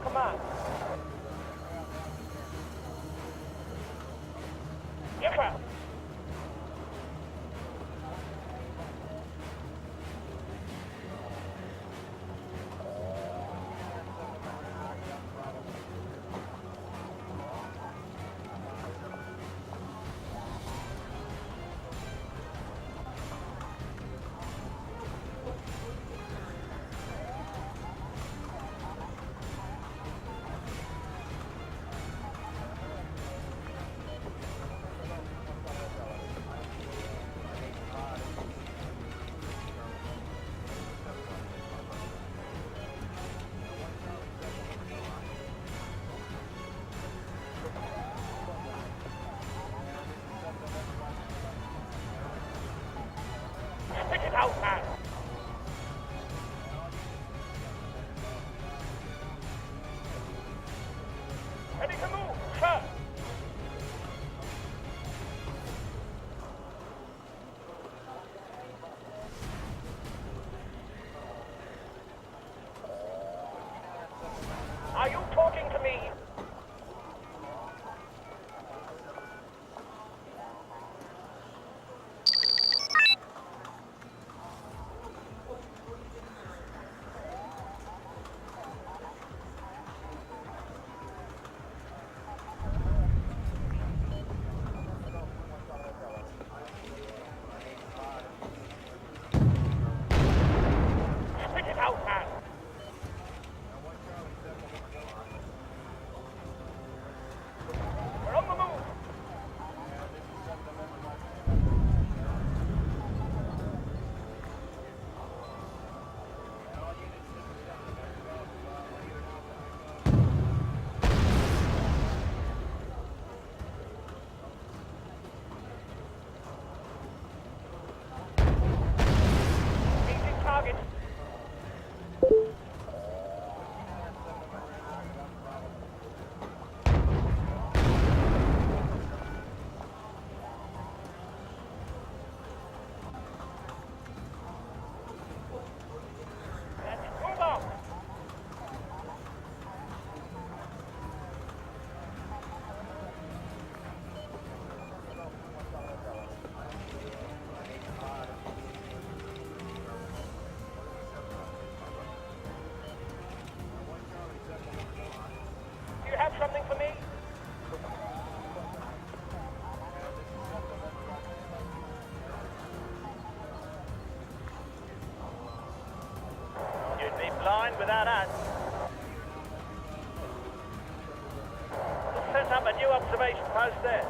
command. Yes, sir. Spit it out, man. Ready to move, sir. Are you talking to me? Spit it out, man. We're on the move. Meeting target. Let's move out. Do you have something for me? You'd be blind without us. Let's set up a new observation post there.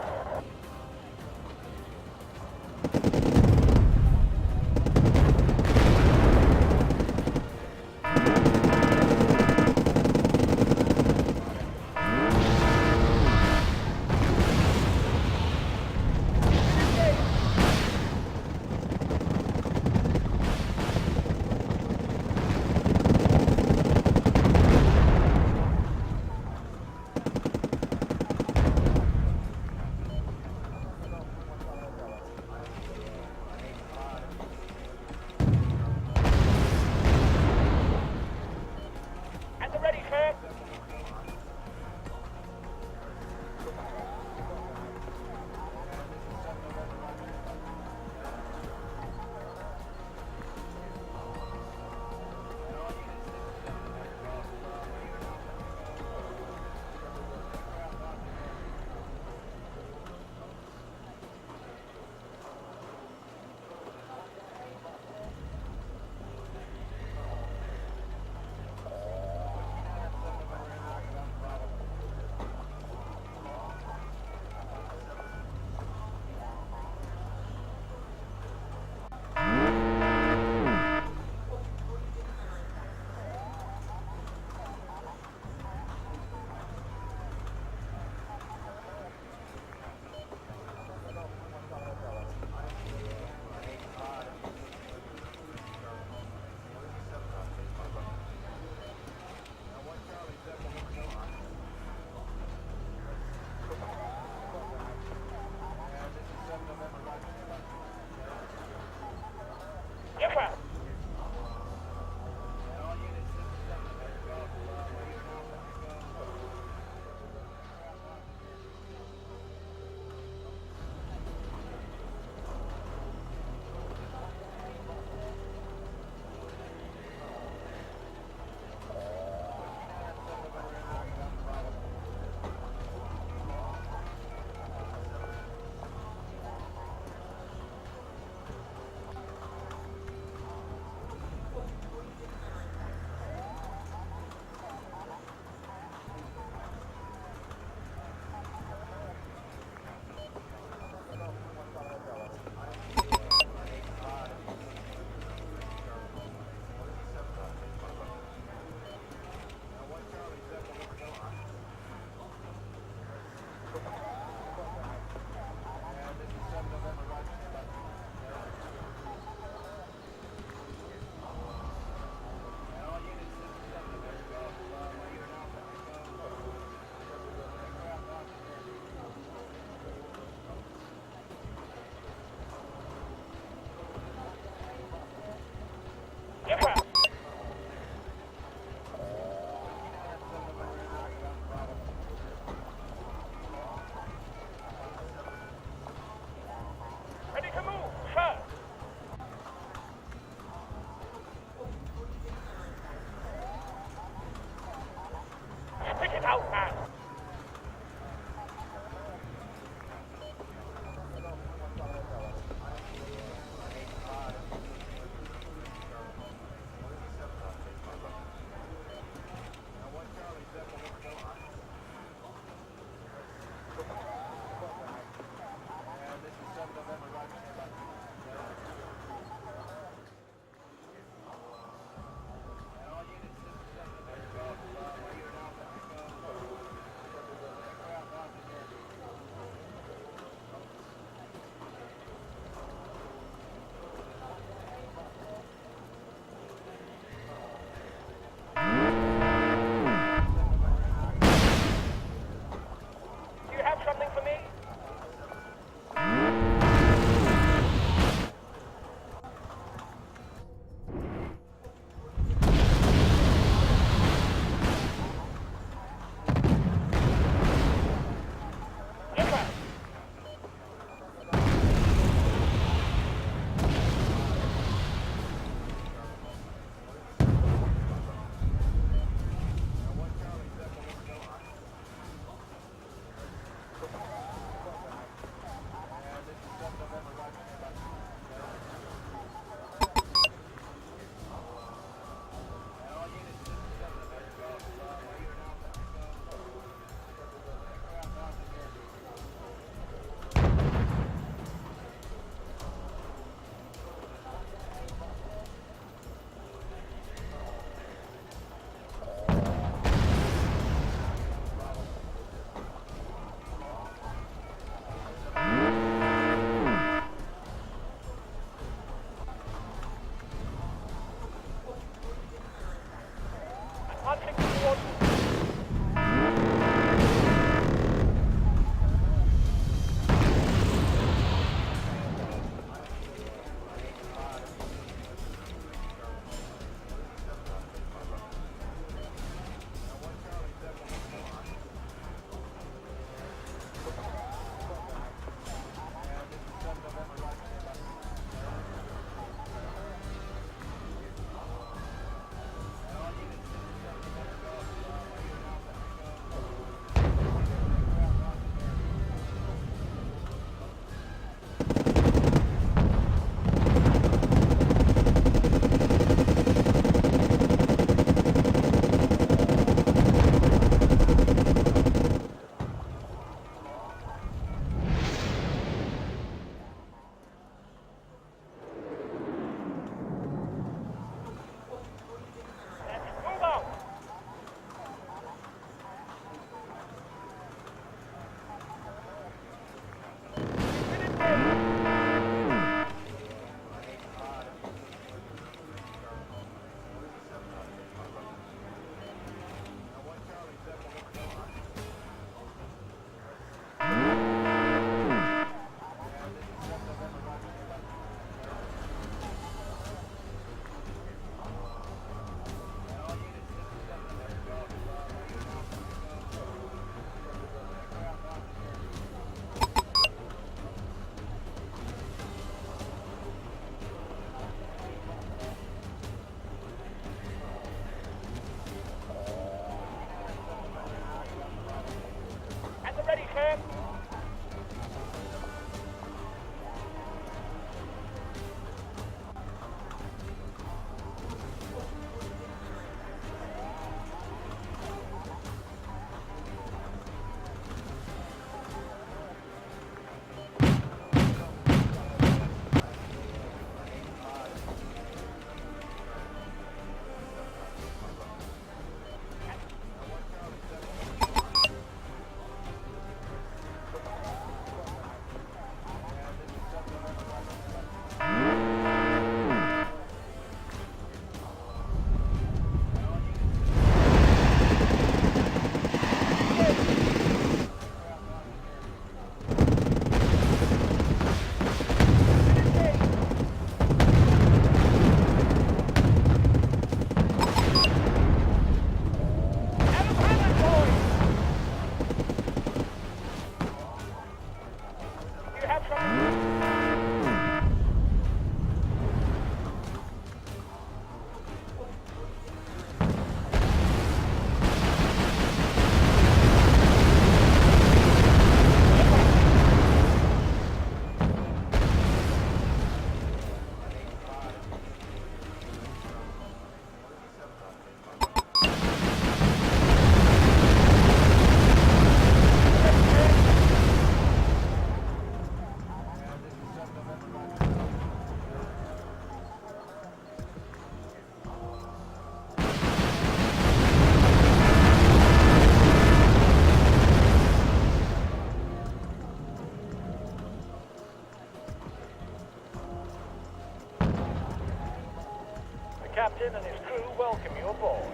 captain and his crew welcome you aboard.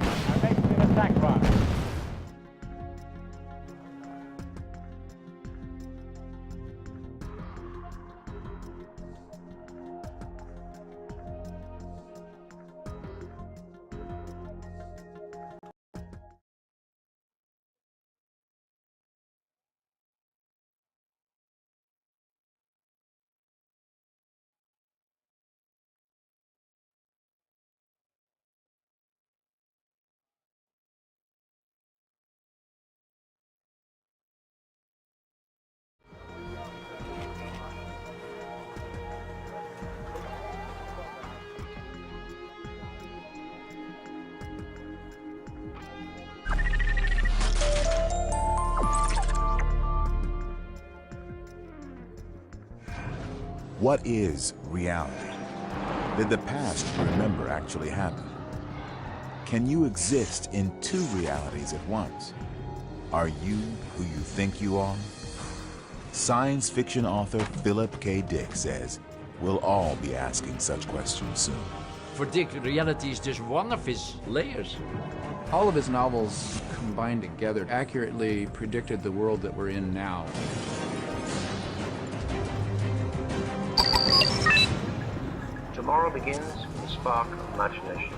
I'm making an attack run. What is reality? Did the past you remember actually happen? Can you exist in two realities at once? Are you who you think you are? Science fiction author Philip K. Dick says we'll all be asking such questions soon. For Dick, reality is just one of his layers. All of his novels combined together accurately predicted the world that we're in now. Tomorrow begins with a spark of imagination,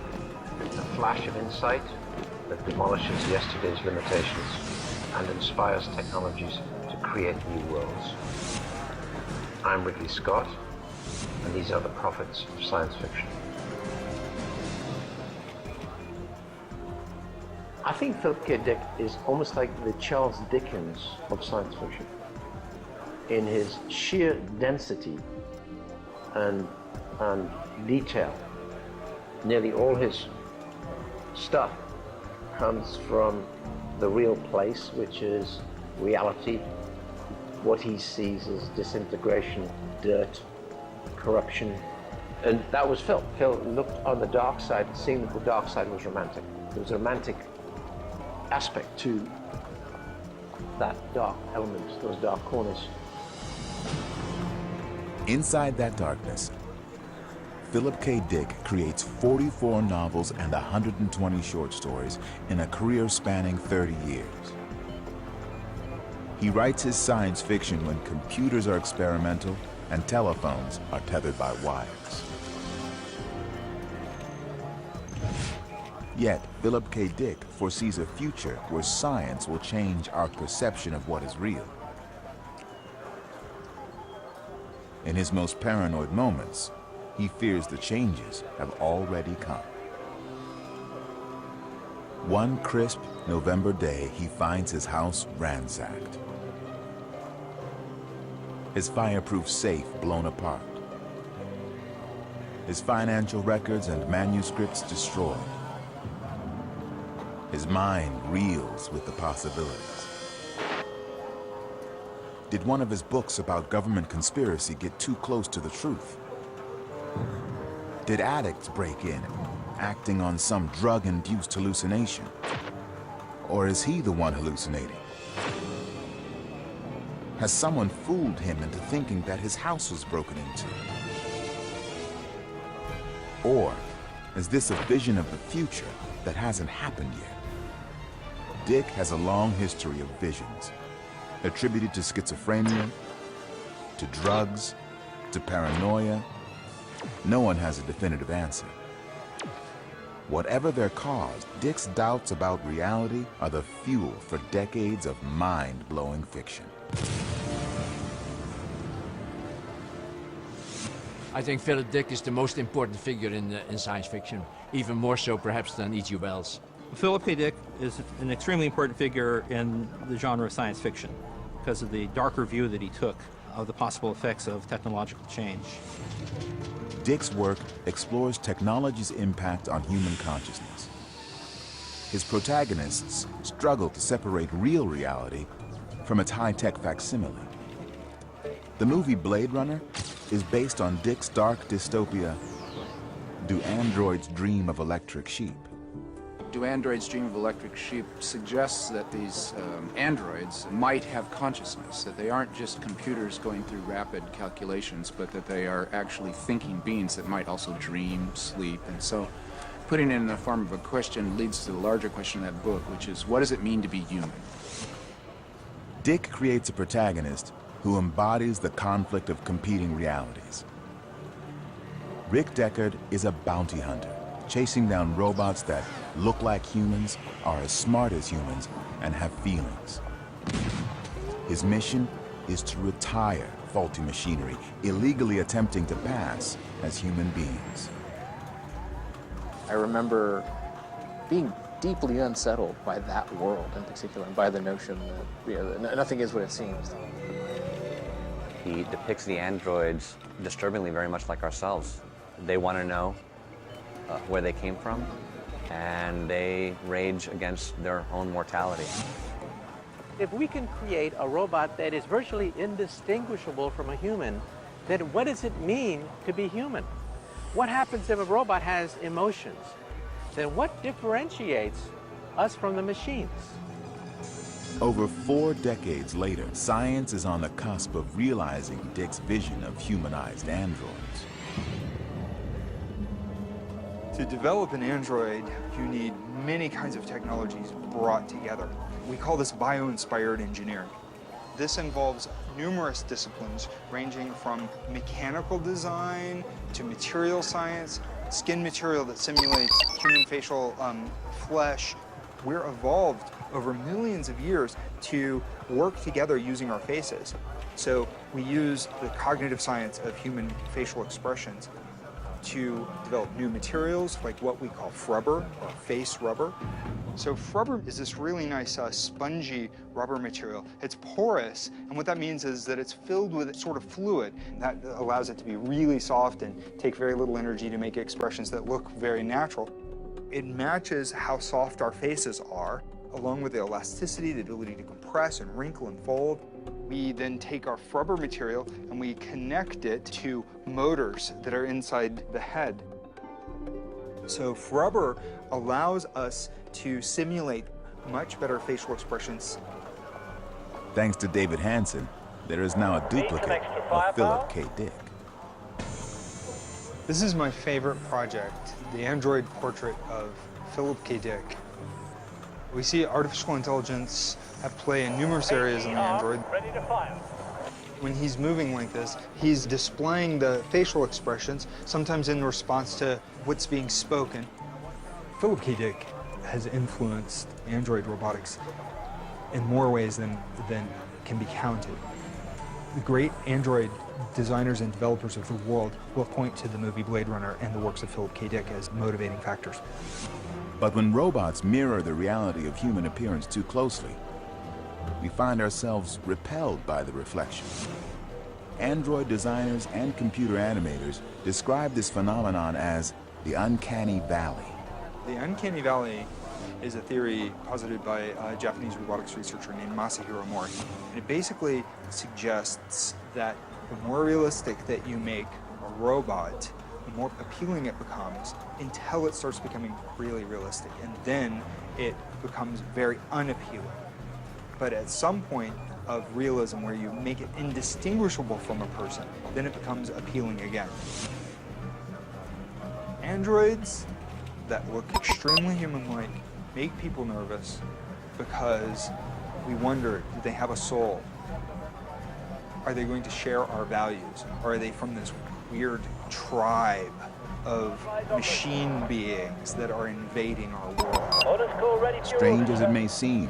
a flash of insight that demolishes yesterday's limitations and inspires technologies to create new worlds. I'm Ridley Scott, and these are the prophets of science fiction. I think Philip K. Dick is almost like the Charles Dickens of science fiction in his sheer density and detail. Nearly all his stuff comes from the real place, which is reality. What he sees as disintegration, dirt, corruption. And that was Phil. Phil looked on the dark side, seeing that the dark side was romantic. There was a romantic aspect to that dark element, those dark corners. Inside that darkness, Philip K. Dick creates 44 novels and 120 short stories in a career spanning 30 years. He writes his science fiction when computers are experimental and telephones are tethered by wires. Yet, Philip K. Dick foresees a future where science will change our perception of what is real. In his most paranoid moments, he fears the changes have already come. One crisp November day, he finds his house ransacked. His fireproof safe blown apart. His financial records and manuscripts destroyed. His mind reels with the possibilities. Did one of his books about government conspiracy get too close to the truth? Did addicts break in, acting on some drug-induced hallucination? Or is he the one hallucinating? Has someone fooled him into thinking that his house was broken into? Or is this a vision of the future that hasn't happened yet? Dick has a long history of visions, attributed to schizophrenia, to drugs, to paranoia. No one has a definitive answer. Whatever their cause, Dick's doubts about reality are the fuel for decades of mind-blowing fiction. I think Philip Dick is the most important figure in science fiction, even more so perhaps than E.G. Wells. Philip K. Dick is an extremely important figure in the genre of science fiction because of the darker view that he took of the possible effects of technological change. Dick's work explores technology's impact on human consciousness. His protagonists struggle to separate real reality from its high-tech facsimile. The movie Blade Runner is based on Dick's dark dystopia, Do Androids Dream of Electric Sheep? Do Androids Dream of Electric Sheep suggests that these androids might have consciousness, that they aren't just computers going through rapid calculations, but that they are actually thinking beings that might also dream, sleep, and so putting it in the form of a question leads to the larger question of that book, which is, what does it mean to be human? Dick creates a protagonist who embodies the conflict of competing realities. Rick Deckard is a bounty hunter, chasing down robots that look like humans, are as smart as humans, and have feelings. His mission is to retire faulty machinery, illegally attempting to pass as human beings. I remember being deeply unsettled by that world in particular, and by the notion that nothing is what it seems. He depicts the androids disturbingly very much like ourselves. They want to know where they came from, and they rage against their own mortality. If we can create a robot that is virtually indistinguishable from a human, then what does it mean to be human? What happens if a robot has emotions? Then what differentiates us from the machines? Over 4 decades later, science is on the cusp of realizing Dick's vision of humanized androids. To develop an android, you need many kinds of technologies brought together. We call this bio-inspired engineering. This involves numerous disciplines ranging from mechanical design to material science, skin material that simulates human facial flesh. We're evolved over millions of years to work together using our faces. So we use the cognitive science of human facial expressions to develop new materials like what we call frubber or face rubber. So frubber is this really nice spongy rubber material. It's porous, and what that means is that it's filled with sort of fluid. That allows it to be really soft and take very little energy to make expressions that look very natural. It matches how soft our faces are, along with the elasticity, the ability to compress and wrinkle and fold. We then take our frubber material and we connect it to motors that are inside the head. So frubber allows us to simulate much better facial expressions. Thanks to David Hansen, there is now a duplicate of Philip K. Dick. This is my favorite project, the android portrait of Philip K. Dick. We see artificial intelligence at play in numerous areas in the android. Ready to fire. When he's moving like this, he's displaying the facial expressions, sometimes in response to what's being spoken. Philip K. Dick has influenced android robotics in more ways than can be counted. The great android designers and developers of the world will point to the movie Blade Runner and the works of Philip K. Dick as motivating factors. But when robots mirror the reality of human appearance too closely, we find ourselves repelled by the reflection. Android designers and computer animators describe this phenomenon as the uncanny valley. The uncanny valley is a theory posited by a Japanese robotics researcher named Masahiro Mori. And it basically suggests that the more realistic that you make a robot, the more appealing it becomes until it starts becoming really realistic. And then it becomes very unappealing. But at some point of realism where you make it indistinguishable from a person, then it becomes appealing again. Androids that look extremely human-like make people nervous because we wonder, do they have a soul? Are they going to share our values? Or are they from this weird tribe of machine beings that are invading our world? Orders call ready to Strange as it may seem,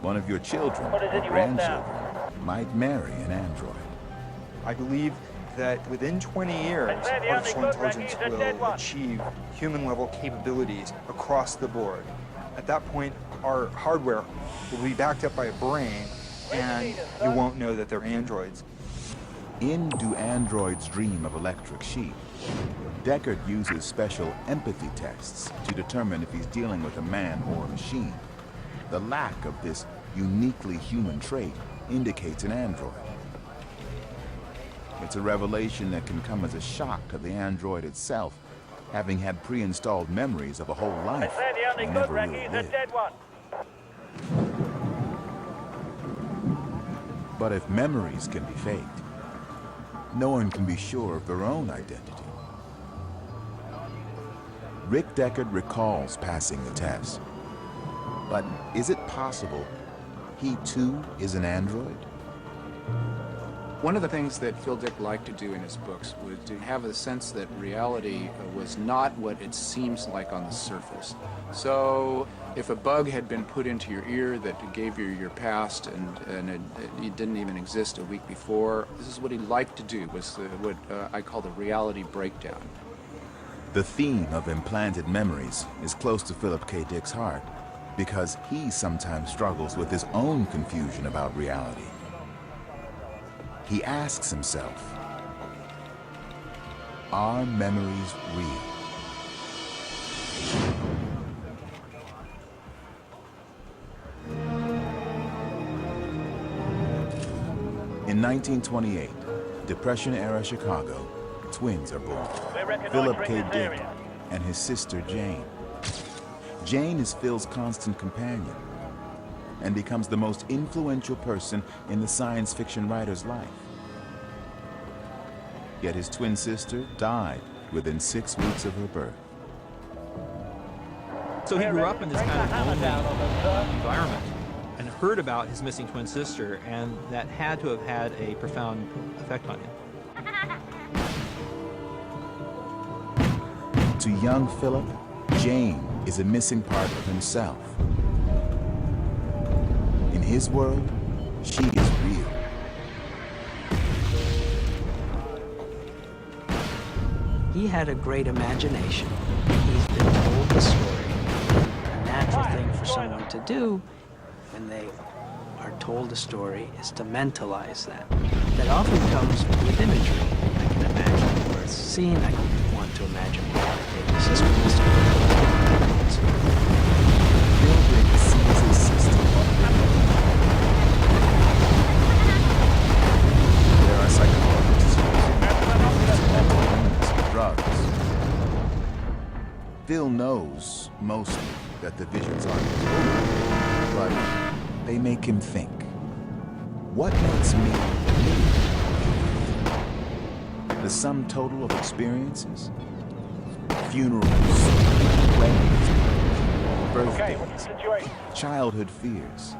one of your children What is it or you want now? grandchildren might marry an android. I believe that within 20 years, Hey, the artificial only good intelligence refuge is dead will one. achieve human-level capabilities across the board. At that point, our hardware will be backed up by a brain, and you won't know that they're androids. In Do Androids Dream of Electric Sheep, Deckard uses special empathy tests to determine if he's dealing with a man or a machine. The lack of this uniquely human trait indicates an android. It's a revelation that can come as a shock to the android itself, having had pre-installed memories of a whole They life say the only they good never wreck really is a lived. dead one. But if memories can be faked, no one can be sure of their own identity. Rick Deckard recalls passing the test. But is it possible he too is an android? One of the things that Phil Dick liked to do in his books was to have a sense that reality was not what it seems like on the surface. So if a bug had been put into your ear that gave you your past and it didn't even exist a week before, this is what he liked to do, was what I call the reality breakdown. The theme of implanted memories is close to Philip K. Dick's heart because he sometimes struggles with his own confusion about reality. He asks himself, are memories real? In 1928, Depression-era Chicago, twins are born. Philip K. Dick and his sister Jane. Jane is Phil's constant companion and becomes the most influential person in the science fiction writer's life. Yet his twin sister died within 6 weeks of her birth. So he grew up in this kind of lonely environment and heard about his missing twin sister, and that had to have had a profound effect on him. To young Philip, Jane is a missing part of himself. In his world, she is real. He had a great imagination. He's been told the story. A natural thing for someone to do when they are told a story is to mentalize that. That often comes with imagery. I can imagine where it's seen. I want to imagine this is supposed to be. Mildred sees his sister. There are psychologists, mental illness, drugs. Phil knows mostly that the visions aren't true, but they make him think. What makes me me? The sum total of experiences? Funerals, weddings, birthdays, childhood fears.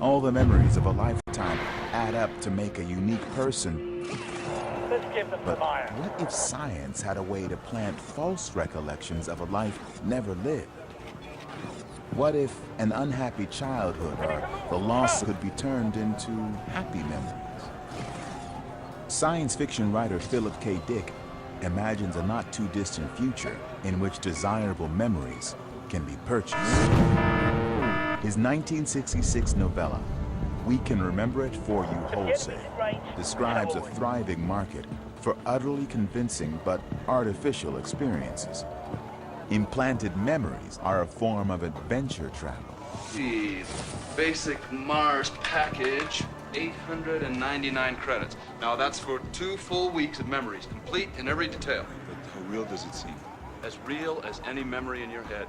All the memories of a lifetime add up to make a unique person. Let's give them But some iron. what if science had a way to plant false recollections of a life never lived? What if an unhappy childhood or the loss could be turned into happy memories? Science fiction writer Philip K. Dick imagines a not-too-distant future in which desirable memories can be purchased. His 1966 novella, We Can Remember It For You Wholesale, describes a thriving market for utterly convincing but artificial experiences. Implanted memories are a form of adventure travel. The basic Mars package, 899 credits. Now that's for 2 full weeks of memories, complete in every detail. But how real does it seem? As real as any memory in your head.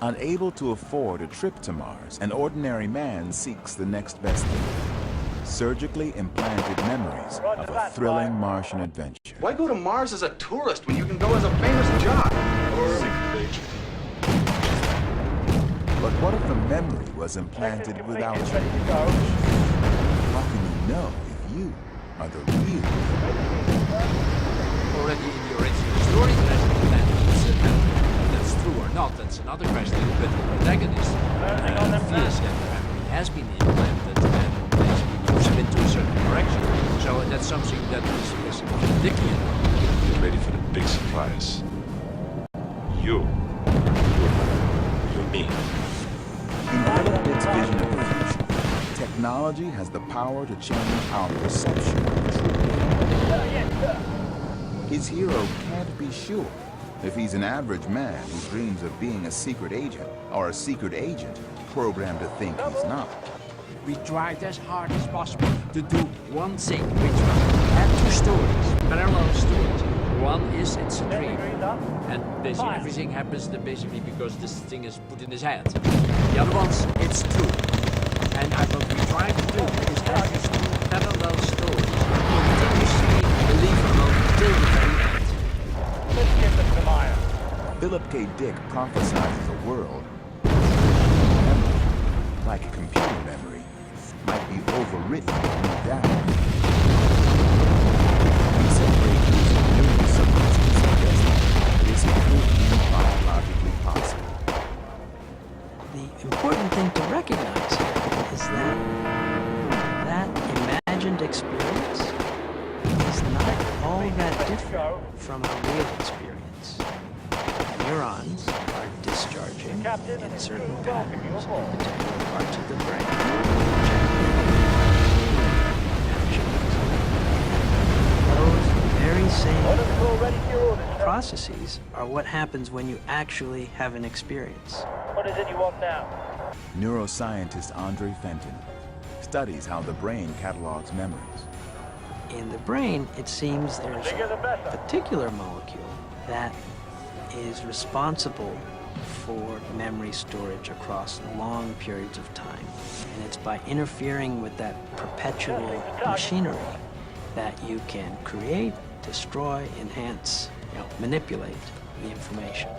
Unable to afford a trip to Mars, an ordinary man seeks the next best thing. Surgically implanted memories of a thrilling Martian adventure. Why go to Mars as a tourist when you can go as a famous jock? Or But what if a memory was implanted without you? How can you know if you are the real? Already in the original story, that's true or not, that's another question. But the protagonist feels that the memory has been implanted and basically moves him into a certain direction. So that's something that is Dickian. Get ready for the big surprise. You're me. In Philip Dick's vision of the future, technology has the power to change our perception of truth. His hero can't be sure if he's an average man who dreams of being a secret agent or a secret agent programmed to think he's not. We tried as hard as possible to do one thing, which was have 2 stories, parallel stories. One is it's a dream, and basically everything happens basically because this thing is put in his head. The other ones, it's true. And what we try to do is have these two parallel stories continuously believable till the very end. Let's get them to Maya. Philip K. Dick prophesizes a world where memory, like computer memory, might be overwritten and moved down. Recent breakthroughs in neuroscience suggest that this could be biologically possible. The important thing to recognize here is that that imagined experience is not all that different from a real experience. Neurons are discharging in certain patterns in particular parts of the brain. Those very same processes are what happens when you actually have an experience. What is it you want now? Neuroscientist Andre Fenton studies how the brain catalogs memories. In the brain, it seems there's a particular molecule that is responsible for memory storage across long periods of time. And it's by interfering with that perpetual machinery that you can create, destroy, enhance, manipulate the information.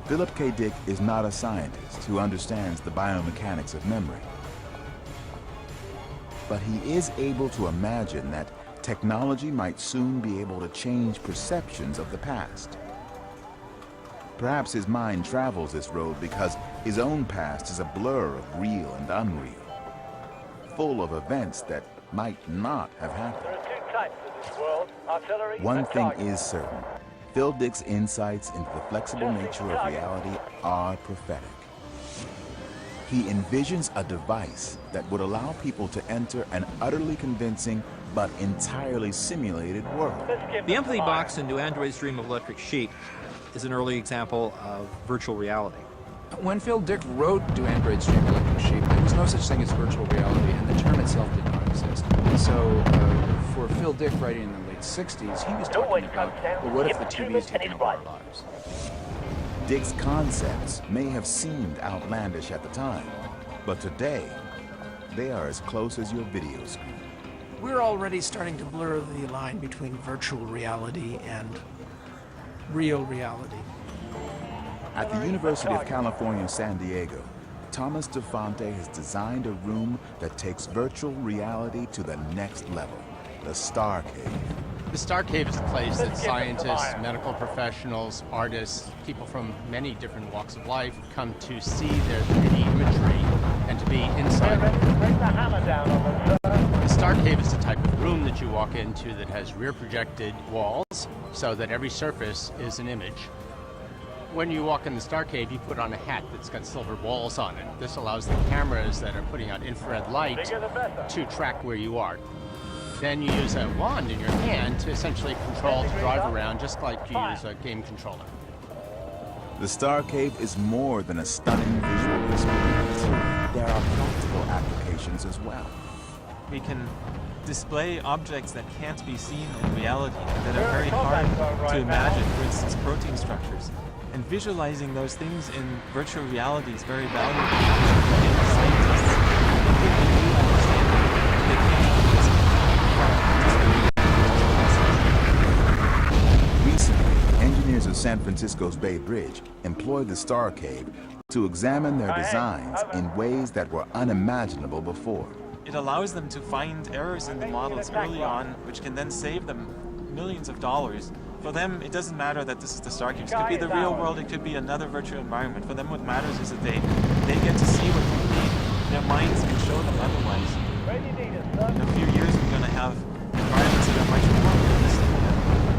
Philip K. Dick is not a scientist who understands the biomechanics of memory. But he is able to imagine that technology might soon be able to change perceptions of the past. Perhaps his mind travels this road because his own past is a blur of real and unreal, full of events that might not have happened. There are two types of this world, artillery One and thing target. is certain. Phil Dick's insights into the flexible nature of reality are prophetic. He envisions a device that would allow people to enter an utterly convincing but entirely simulated world. The empathy box in Do Androids Dream of Electric Sheep is an early example of virtual reality. When Phil Dick wrote Do Androids Dream of Electric Sheep, there was no such thing as virtual reality, and the term itself did not exist. So for Phil Dick writing in the late 60s, he was talking about, well, what if the TV is taking over our lives? Dick's concepts may have seemed outlandish at the time, but today, they are as close as your video screen. We're already starting to blur the line between virtual reality and real reality. At the University of California, San Diego, Thomas DeFonte has designed a room that takes virtual reality to the next level, the Star Cave. The Star Cave is a place that scientists, medical professionals, artists, people from many different walks of life come to see their 3D imagery and to be inside. Bring the hammer down on them, sir. The Star Cave is the type of room that you walk into that has rear projected walls so that every surface is an image. When you walk in the Star Cave, you put on a hat that's got silver balls on it. This allows the cameras that are putting out infrared light to track where you are. Then you use a wand in your hand to essentially control to drive around, just like you use a game controller. The Star Cave is more than a stunning visual experience. There are practical applications as well. We can display objects that can't be seen in reality, that are very hard to imagine, for instance, protein structures. And visualizing those things in virtual reality is very valuable. Scientists Recently, engineers of San Francisco's Bay Bridge employed the Star Cave to examine their designs in ways that were unimaginable before. It allows them to find errors in the models early on, which can then save them millions of dollars. For them, it doesn't matter that this is the Star Cave. It could be the real world, it could be another virtual environment. For them, what matters is that they get to see what we need. Their minds can show them otherwise. In a few years, we're going to have environments that are much more realistic,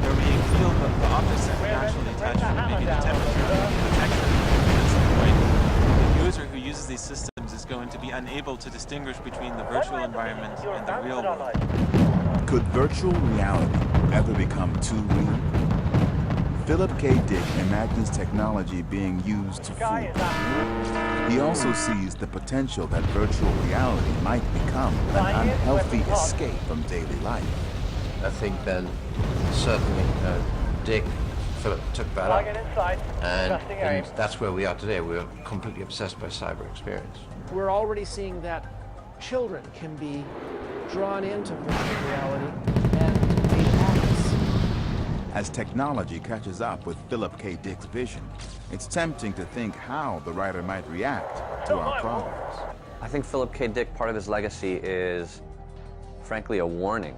where we feel the objects that we actually touch, maybe the temperature, maybe the texture. At some point, the user who uses these systems is going to be unable to distinguish between the virtual environment and the real world. Could virtual reality ever become too real? Philip K. Dick imagines technology being used to fool. He also sees the potential that virtual reality might become an unhealthy escape from daily life. I think then certainly Dick, Philip took that up, and that's where we are today. We're completely obsessed by cyber experience. We're already seeing that children can be drawn into virtual reality and be actors. As technology catches up with Philip K. Dick's vision, it's tempting to think how the writer might react to our progress. I think Philip K. Dick, part of his legacy is, frankly, a warning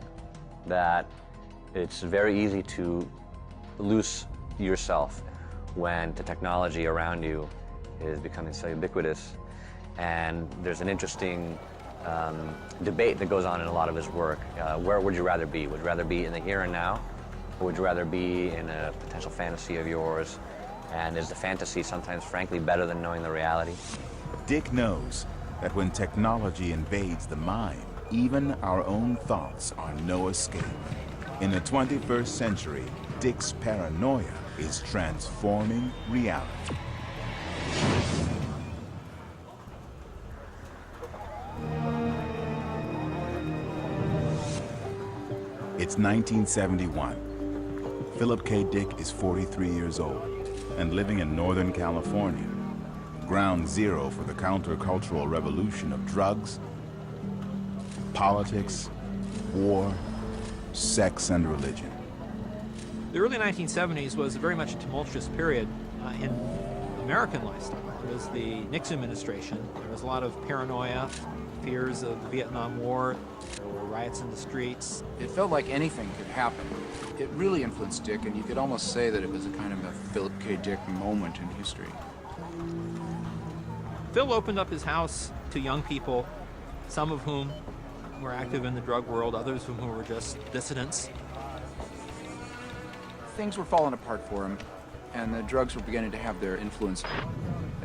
that it's very easy to lose yourself when the technology around you is becoming so ubiquitous. And there's an interesting debate that goes on in a lot of his work. Where would you rather be? Would you rather be in the here and now? Or would you rather be in a potential fantasy of yours? And is the fantasy sometimes, frankly, better than knowing the reality? Dick knows that when technology invades the mind, even our own thoughts are no escape. In the 21st century, Dick's paranoia is transforming reality. It's 1971. Philip K. Dick is 43 years old and living in Northern California, ground zero for the countercultural revolution of drugs, politics, war, sex, and religion. The early 1970s was very much a tumultuous period in American lifestyle. It was the Nixon administration. There was a lot of paranoia, fears of the Vietnam War. There were riots in the streets. It felt like anything could happen. It really influenced Dick, and you could almost say that it was a kind of a Philip K. Dick moment in history. Phil opened up his house to young people, some of whom were active in the drug world, others of whom were just dissidents. Things were falling apart for him, and the drugs were beginning to have their influence.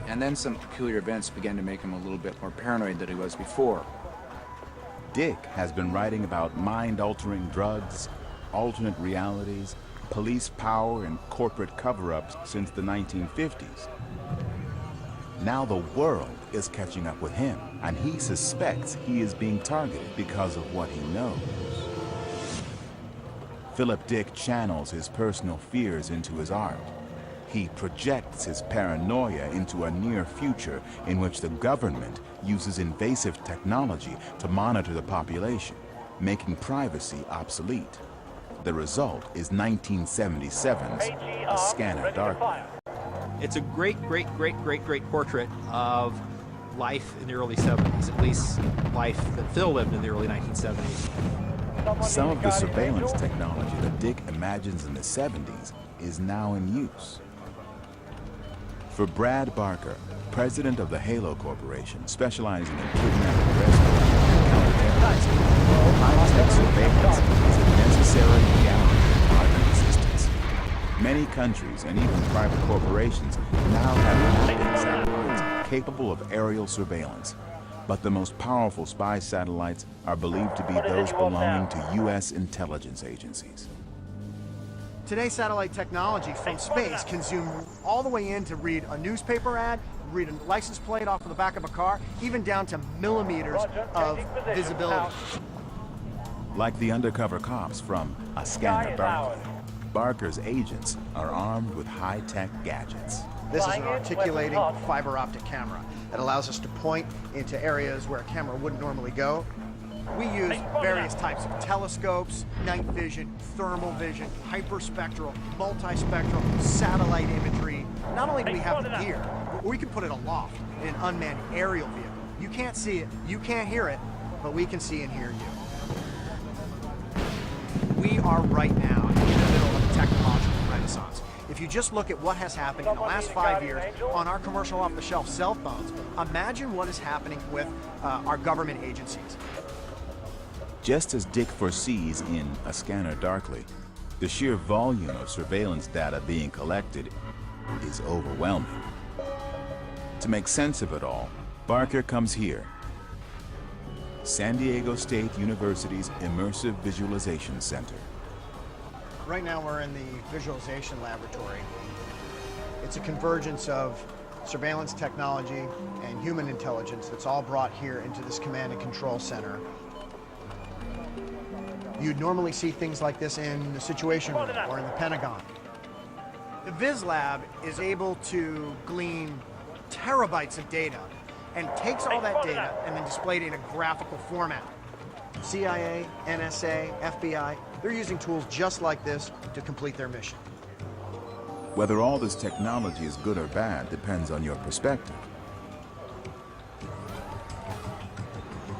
And then some peculiar events began to make him a little bit more paranoid than he was before. Dick has been writing about mind-altering drugs, alternate realities, police power, and corporate cover-ups since the 1950s. Now the world is catching up with him, and he suspects he is being targeted because of what he knows. Philip Dick channels his personal fears into his art. He projects his paranoia into a near future in which the government uses invasive technology to monitor the population, making privacy obsolete. The result is 1977's A Scanner Darkly. It's a great portrait of life in the early 70s, at least life that Phil lived in the early 1970s. Some of the surveillance technology that Dick imagines in the 70s is now in use. For Brad Barker, president of the Halo Corporation, specializing in kidnapping, rescue, and counterterrorism, high-tech surveillance is a necessary reality of modern existence. Many countries and even private corporations now have mapping satellites capable of aerial surveillance. But the most powerful spy satellites are believed to be those belonging to U.S. intelligence agencies. Today, satellite technology from space can zoom all the way in to read a newspaper ad, read a license plate off of the back of a car, even down to millimeters of visibility. Like the undercover cops from A Scanner Darkly, Barker's agents are armed with high-tech gadgets. This is an articulating fiber optic camera. It allows us to point into areas where a camera wouldn't normally go. We use various types of telescopes, night vision, thermal vision, hyperspectral, multispectral, satellite imagery. Not only do we have the gear, but we can put it aloft in an unmanned aerial vehicle. You can't see it, you can't hear it, but we can see and hear you. We are right now in the middle of a technological renaissance. If you just look at what has happened in the last 5 years on our commercial off-the-shelf cell phones, imagine what is happening with our government agencies. Just as Dick foresees in A Scanner Darkly, the sheer volume of surveillance data being collected is overwhelming. To make sense of it all, Barker comes here. San Diego State University's Immersive Visualization Center. Right now we're in the visualization laboratory. It's a convergence of surveillance technology and human intelligence that's all brought here into this command and control center. You'd normally see things like this in the Situation Room or in the Pentagon. The Viz Lab is able to glean terabytes of data and takes all that data and then display it in a graphical format. CIA, NSA, FBI, they're using tools just like this to complete their mission. Whether all this technology is good or bad depends on your perspective.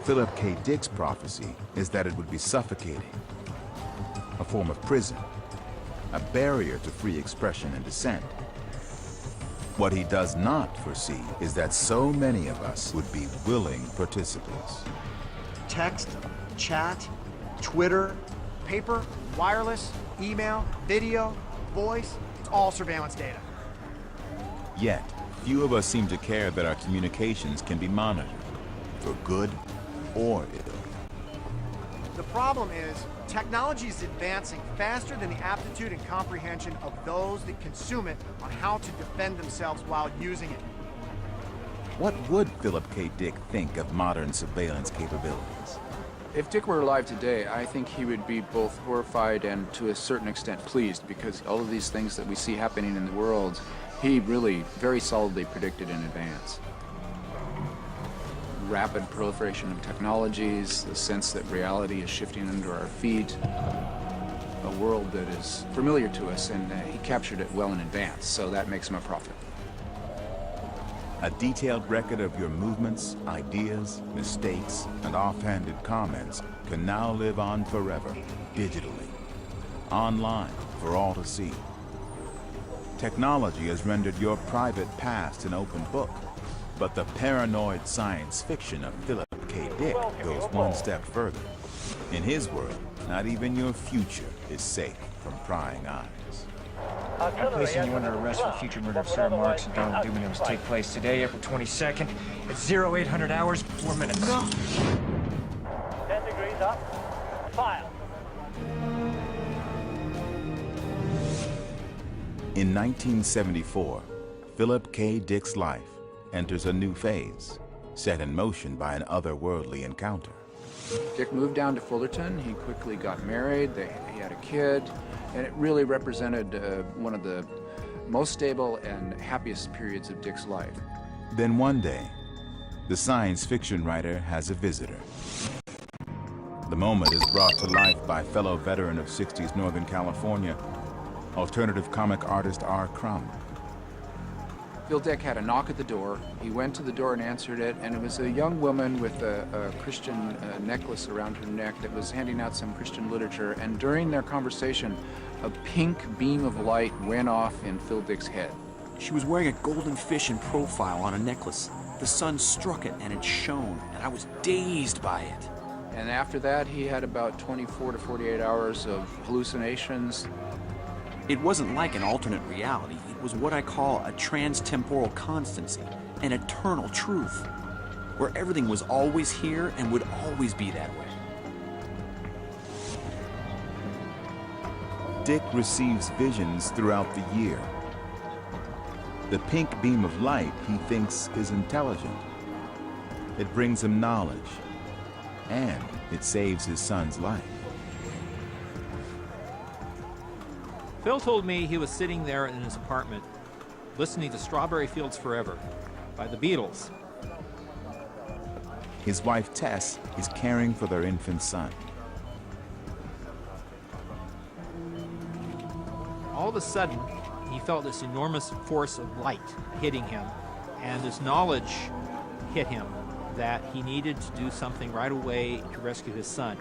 Philip K. Dick's prophecy is that it would be suffocating, a form of prison, a barrier to free expression and dissent. What he does not foresee is that so many of us would be willing participants. Text, chat, Twitter, paper, wireless, email, video, voice, it's all surveillance data. Yet, few of us seem to care that our communications can be monitored, for good or ill. The problem is, technology is advancing faster than the aptitude and comprehension of those that consume it on how to defend themselves while using it. What would Philip K. Dick think of modern surveillance capabilities? If Dick were alive today, I think he would be both horrified and to a certain extent pleased, because all of these things that we see happening in the world, he really very solidly predicted in advance. Rapid proliferation of technologies, the sense that reality is shifting under our feet, a world that is familiar to us, and he captured it well in advance, so that makes him a prophet. A detailed record of your movements, ideas, mistakes, and offhanded comments can now live on forever, digitally, online for all to see. Technology has rendered your private past an open book, but the paranoid science fiction of Philip K. Dick goes one step further. In his world, not even your future is safe from prying eyes. I'm placing you under arrest for future murder of Sarah Marks and Donald Dumanos take place today, April 22nd, at 0800 hours, 4 minutes. 10 degrees up. Fire. In 1974, Philip K. Dick's life enters a new phase, set in motion by an otherworldly encounter. Dick moved down to Fullerton. He quickly got married. He had a kid, and it really represented one of the most stable and happiest periods of Dick's life. Then one day, the science fiction writer has a visitor. The moment is brought to life by fellow veteran of 60s Northern California, alternative comic artist R. Crumb. Phil Dick had a knock at the door. He went to the door and answered it, and it was a young woman with a Christian necklace around her neck that was handing out some Christian literature, and during their conversation, a pink beam of light went off in Phil Dick's head. She was wearing a golden fish in profile on a necklace. The sun struck it and it shone, and I was dazed by it. And after that, he had about 24 to 48 hours of hallucinations. It wasn't like an alternate reality. It was what I call a trans-temporal constancy, an eternal truth, where everything was always here and would always be that way. Dick receives visions throughout the year. The pink beam of light he thinks is intelligent. It brings him knowledge, and it saves his son's life. Phil told me he was sitting there in his apartment, listening to Strawberry Fields Forever by the Beatles. His wife, Tess, is caring for their infant son. All of a sudden, he felt this enormous force of light hitting him, and this knowledge hit him that he needed to do something right away to rescue his son.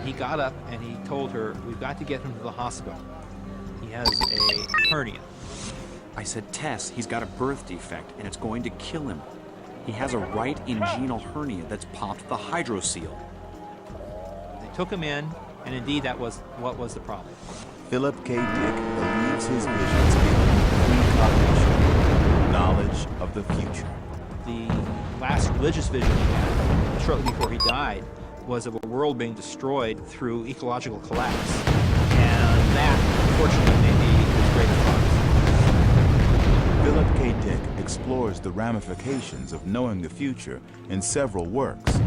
He got up and he told her, "We've got to get him to the hospital. He has a hernia." I said, "Tess, he's got a birth defect and it's going to kill him. He has a right inguinal hernia that's popped the hydrocele." They took him in, and indeed that was what was the problem. Philip K. Dick believes his visions give him precognition, knowledge of the future. The last religious vision he had, shortly before he died, was of a world being destroyed through ecological collapse. And that, unfortunately, may be his greatest prophecy. Philip K. Dick explores the ramifications of knowing the future in several works,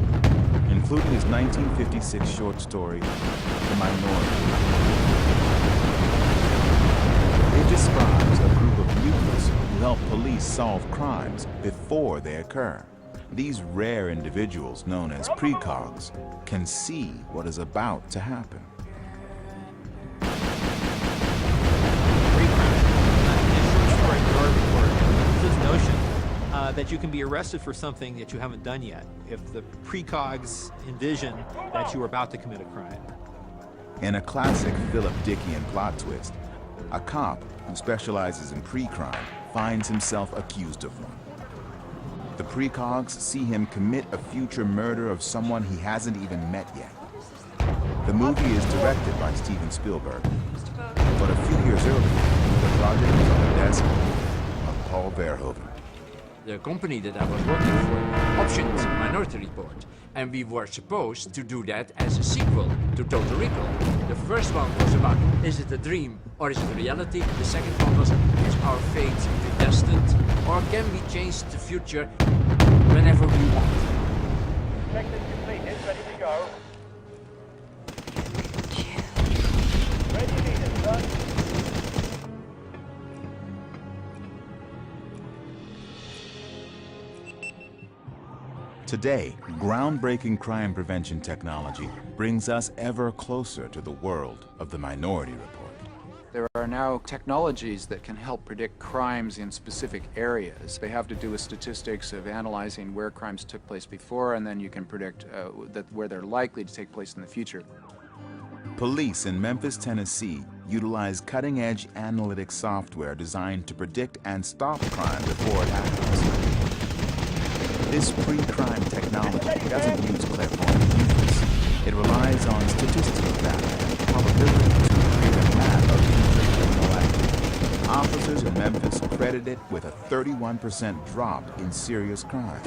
including his 1956 short story, The Minority. It describes a group of mutants who help police solve crimes before they occur. These rare individuals, known as precogs, can see what is about to happen. This notion that you can be arrested for something that you haven't done yet if the precogs envision that you are about to commit a crime. In a classic Philip Dickian plot twist, a cop who specializes in pre-crime finds himself accused of one. The precogs see him commit a future murder of someone he hasn't even met yet. The movie is directed by Steven Spielberg, but a few years earlier, the project was on the desk of Paul Verhoeven. The company that I was working for optioned Minority Report, and we were supposed to do that as a sequel to Total Recall. The first one was about, is it a dream or is it a reality? The second one was, is our fate predestined, or can we change the future whenever we want? Checklist completed, ready to go. Ready to meet it, sir. Today, groundbreaking crime prevention technology brings us ever closer to the world of the Minority Report. There are now technologies that can help predict crimes in specific areas. They have to do with statistics of analyzing where crimes took place before, and then you can predict where they're likely to take place in the future. Police in Memphis, Tennessee utilize cutting-edge analytic software designed to predict and stop crime before it happens. This pre-crime technology doesn't use clairvoyant views. It relies on statistical data and probability to create a map of future criminal activity. Officers in Memphis credit it with a 31% drop in serious crime.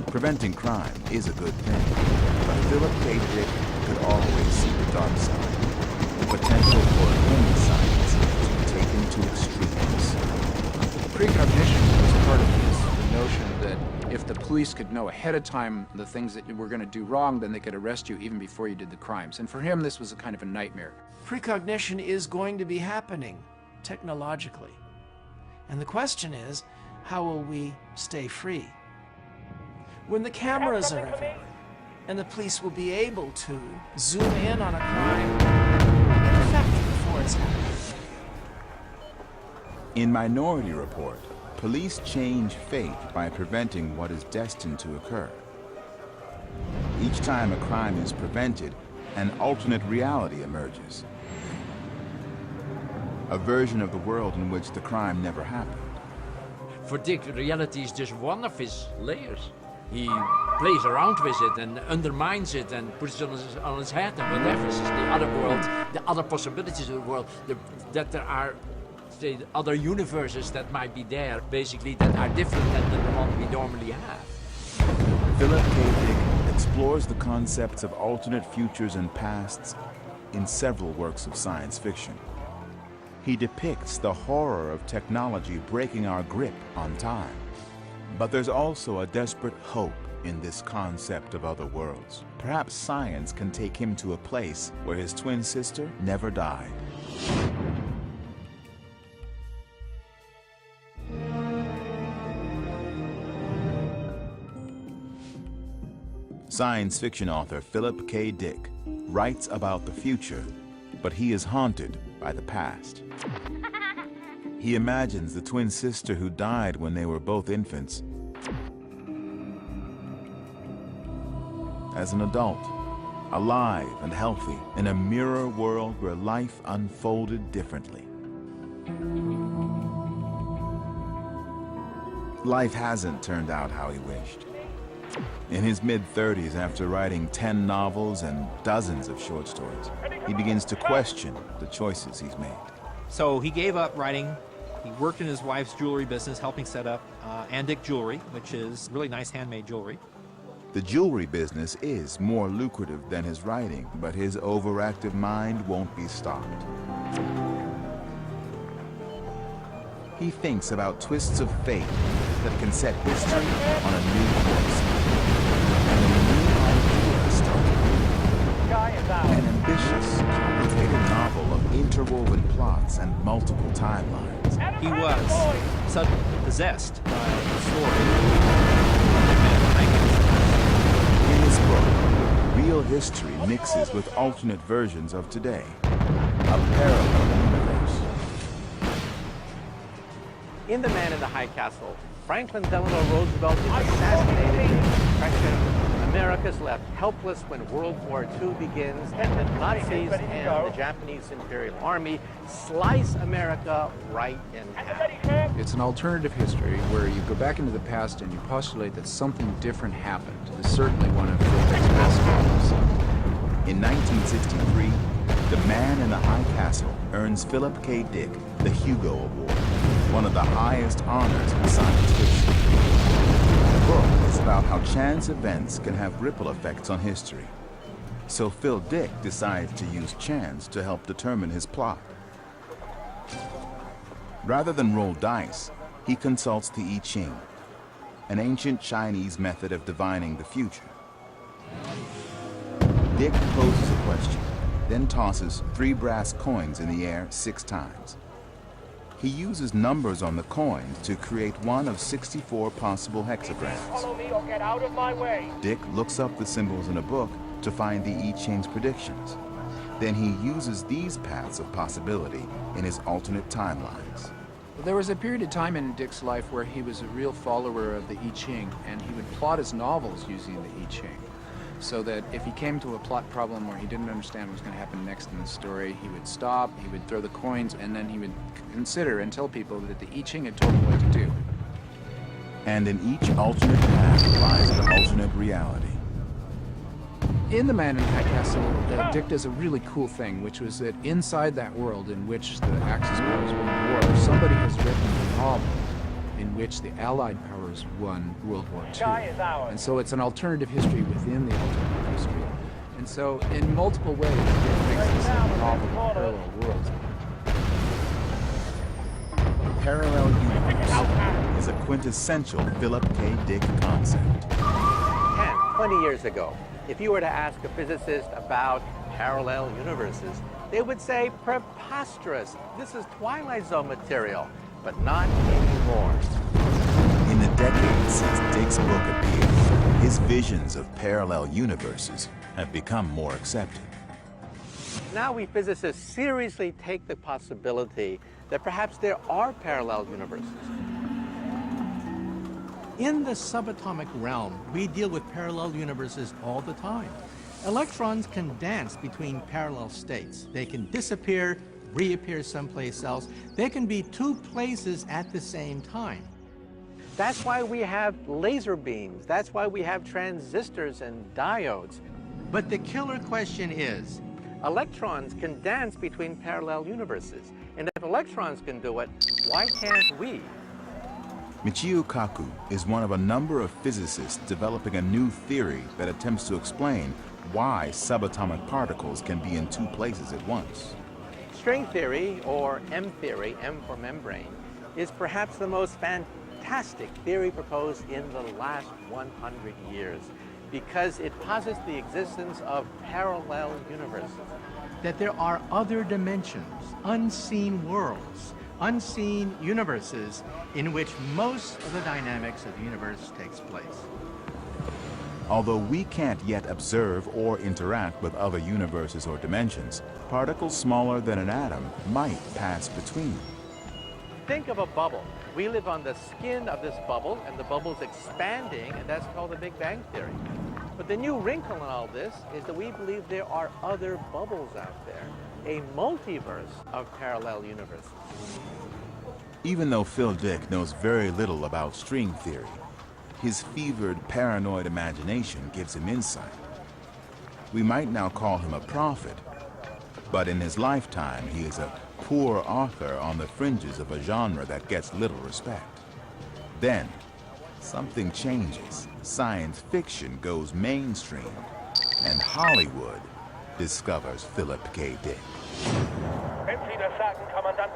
Preventing crime is a good thing, but Philip K. Dick could always see the dark side. The potential for homicides to be taken to extremes. Precognition was part of this. Notion that if the police could know ahead of time the things that you were going to do wrong, then they could arrest you even before you did the crimes. And for him, this was a kind of a nightmare. Precognition is going to be happening technologically. And the question is, how will we stay free? When the cameras are everywhere, and the police will be able to zoom in on a crime in effect before it's happened. In Minority Report, police change fate by preventing what is destined to occur. Each time a crime is prevented, an alternate reality emerges. A version of the world in which the crime never happened. For Dick, reality is just one of his layers. He plays around with it and undermines it and puts it on his head and whatever. This is the other world, the other possibilities of the world, that there are other universes that might be there, basically, that are different than the one we normally have. Philip K. Dick explores the concepts of alternate futures and pasts in several works of science fiction. He depicts the horror of technology breaking our grip on time. But there's also a desperate hope in this concept of other worlds. Perhaps science can take him to a place where his twin sister never died. Science fiction author Philip K. Dick writes about the future, but he is haunted by the past. He imagines the twin sister who died when they were both infants as an adult, alive and healthy, in a mirror world where life unfolded differently. Life hasn't turned out how he wished. In his mid-30s, after writing 10 novels and dozens of short stories, he begins to question the choices he's made. So he gave up writing. He worked in his wife's jewelry business, helping set up Andic Jewelry, which is really nice handmade jewelry. The jewelry business is more lucrative than his writing, but his overactive mind won't be stopped. he thinks about twists of fate that can set history on a new course. And a new idea started. An ambitious, complicated novel of interwoven plots and multiple timelines. He was suddenly possessed by the story. In this book, real history mixes with alternate versions of today. A parallel universe. In The Man in the High Castle, Franklin Delano Roosevelt is assassinated in the Depression. America's left helpless when World War II begins, and the Nazis and the Japanese Imperial Army slice America right in half. It's an alternative history where you go back into the past and you postulate that something different happened. It's certainly one of Philip's best films. In 1963, The Man in the High Castle earns Philip K. Dick the Hugo Award, one of the highest honors in science fiction. The book is about how chance events can have ripple effects on history. So Phil Dick decides to use chance to help determine his plot. Rather than roll dice, he consults the I Ching, an ancient Chinese method of divining the future. Dick poses a question, then tosses 3 brass coins in the air 6 times. He uses numbers on the coins to create one of 64 possible hexagrams. Follow me or get out of my way. Dick looks up the symbols in a book to find the I Ching's predictions. Then he uses these paths of possibility in his alternate timelines. There was a period of time in Dick's life where he was a real follower of the I Ching, and he would plot his novels using the I Ching. So that if he came to a plot problem where he didn't understand what was going to happen next in the story, he would stop, he would throw the coins, and then he would consider and tell people that the I Ching had told him what to do. And in each alternate path lies an alternate reality. In The Man in the High Castle, Dick does a really cool thing, which was that inside that world in which the Axis powers won the war, somebody has written a novel in which the Allied powers won World War II. And so it's an alternative history within the alternative history. And so in multiple ways, it makes this a novel of parallel worlds. Parallel universe is a quintessential Philip K. Dick concept. 10, 20 years ago, if you were to ask a physicist about parallel universes, they would say preposterous. This is Twilight Zone material, but not anymore. In the decades since Dick's book appeared, his visions of parallel universes have become more accepted. Now we physicists seriously take the possibility that perhaps there are parallel universes. In the subatomic realm, we deal with parallel universes all the time. Electrons can dance between parallel states. They can disappear, reappear someplace else. They can be 2 places at the same time. That's why we have laser beams. That's why we have transistors and diodes. But the killer question is, electrons can dance between parallel universes. And if electrons can do it, why can't we? Michio Kaku is one of a number of physicists developing a new theory that attempts to explain why subatomic particles can be in 2 places at once. String theory, or M theory, M for membrane, is perhaps the most fantastic theory proposed in the last 100 years because it posits the existence of parallel universes. that there are other dimensions, unseen worlds, unseen universes in which most of the dynamics of the universe takes place. Although we can't yet observe or interact with other universes or dimensions, particles smaller than an atom might pass between them. Think of a bubble. We live on the skin of this bubble, and the bubble's expanding, and that's called the Big Bang Theory. But the new wrinkle in all this is that we believe there are other bubbles out there, a multiverse of parallel universes. Even though Phil Dick knows very little about string theory, his fevered, paranoid imagination gives him insight. We might now call him a prophet, but in his lifetime he is a poor author on the fringes of a genre that gets little respect. Then, something changes. Science fiction goes mainstream, and Hollywood discovers Philip K. Dick. Empty the Sachen, Kommandant.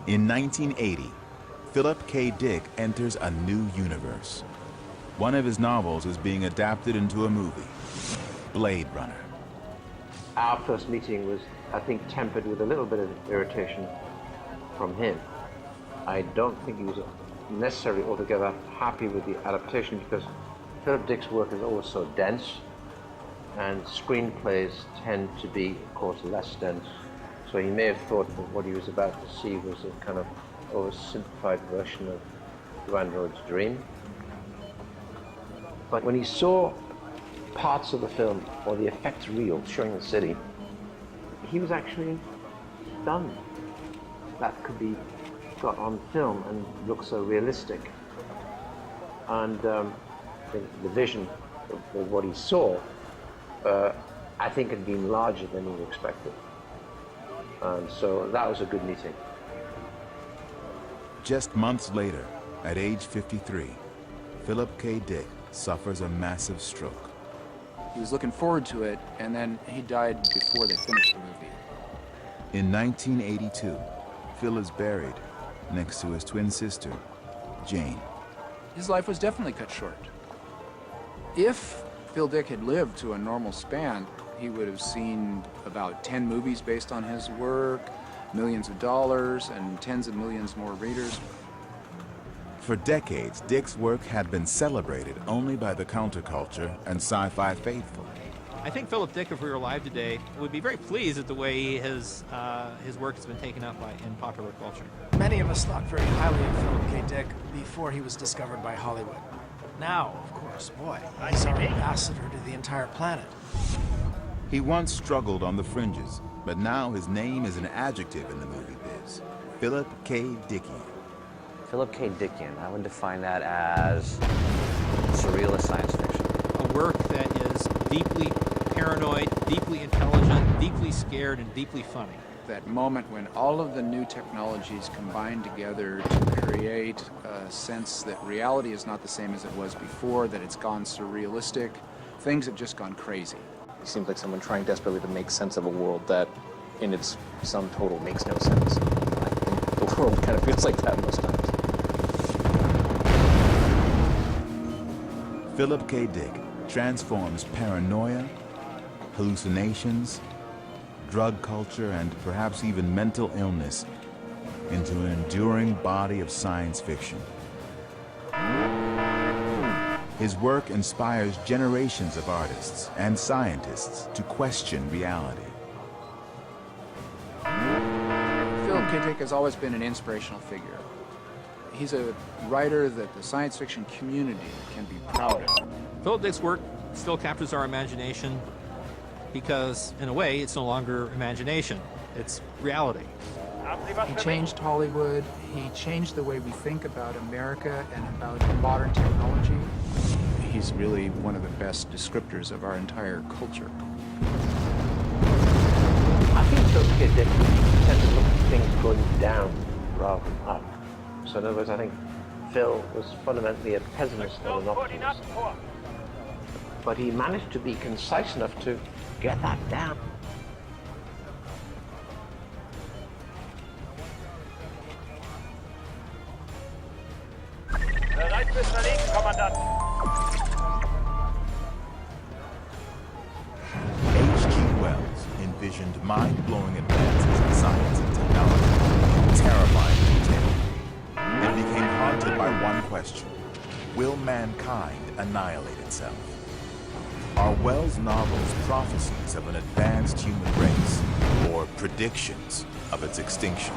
In 1980, Philip K. Dick enters a new universe. One of his novels is being adapted into a movie, Blade Runner. Our first meeting was, I think, tempered with a little bit of irritation from him. I don't think he was necessarily altogether happy with the adaptation because Philip Dick's work is always so dense, and screenplays tend to be, of course, less dense. So he may have thought that what he was about to see was a kind of oversimplified version of The Android's Dream. But when he saw parts of the film, or the effects reel showing the city, he was actually stunned. That could be got on film and look so realistic. And the vision of what he saw, I think, had been larger than he expected. And so that was a good meeting. Just months later, at age 53, Philip K. Dick suffers a massive stroke. He was looking forward to it, and then he died before they finished the movie. In 1982, Phil is buried next to his twin sister, Jane. His life was definitely cut short. If Phil Dick had lived to a normal span, he would have seen about 10 movies based on his work, millions of dollars, and tens of millions more readers. For decades, Dick's work had been celebrated only by the counterculture and sci-fi faithful. I think Philip Dick, if we were alive today, would be very pleased at the way his work has been taken up in popular culture. Many of us thought very highly of Philip K. Dick before he was discovered by Hollywood. Now, of course, boy, he's our ambassador to the entire planet. He once struggled on the fringes, but now his name is an adjective in the movie biz. Philip K. Dickian. Philip K. Dickian, I would define that as surrealist science fiction. A work that is deeply paranoid, deeply intelligent, deeply scared, and deeply funny. That moment when all of the new technologies combine together to create a sense that reality is not the same as it was before, that it's gone surrealistic, things have just gone crazy. He seems like someone trying desperately to make sense of a world that, in its sum total, makes no sense. I think the world kind of feels like that most times. Philip K. Dick transforms paranoia, hallucinations, drug culture, and perhaps even mental illness into an enduring body of science fiction. His work inspires generations of artists and scientists to question reality. Philip K. Dick has always been an inspirational figure. He's a writer that the science fiction community can be proud of. Philip Dick's work still captures our imagination because, in a way, it's no longer imagination. It's reality. He changed Hollywood. He changed the way we think about America and about modern technology. He's really one of the best descriptors of our entire culture. I think Philip K. Dick tends to look at things going down rather than up. So in other words, I think Phil was fundamentally a pessimist and an optimist. But he managed to be concise enough to get that down. H.G. Wells envisioned mind-blowing advances in science and technology in terrifying detail, and became haunted by one question: will mankind annihilate itself? Are Wells' novels prophecies of an advanced human race, or predictions of its extinction?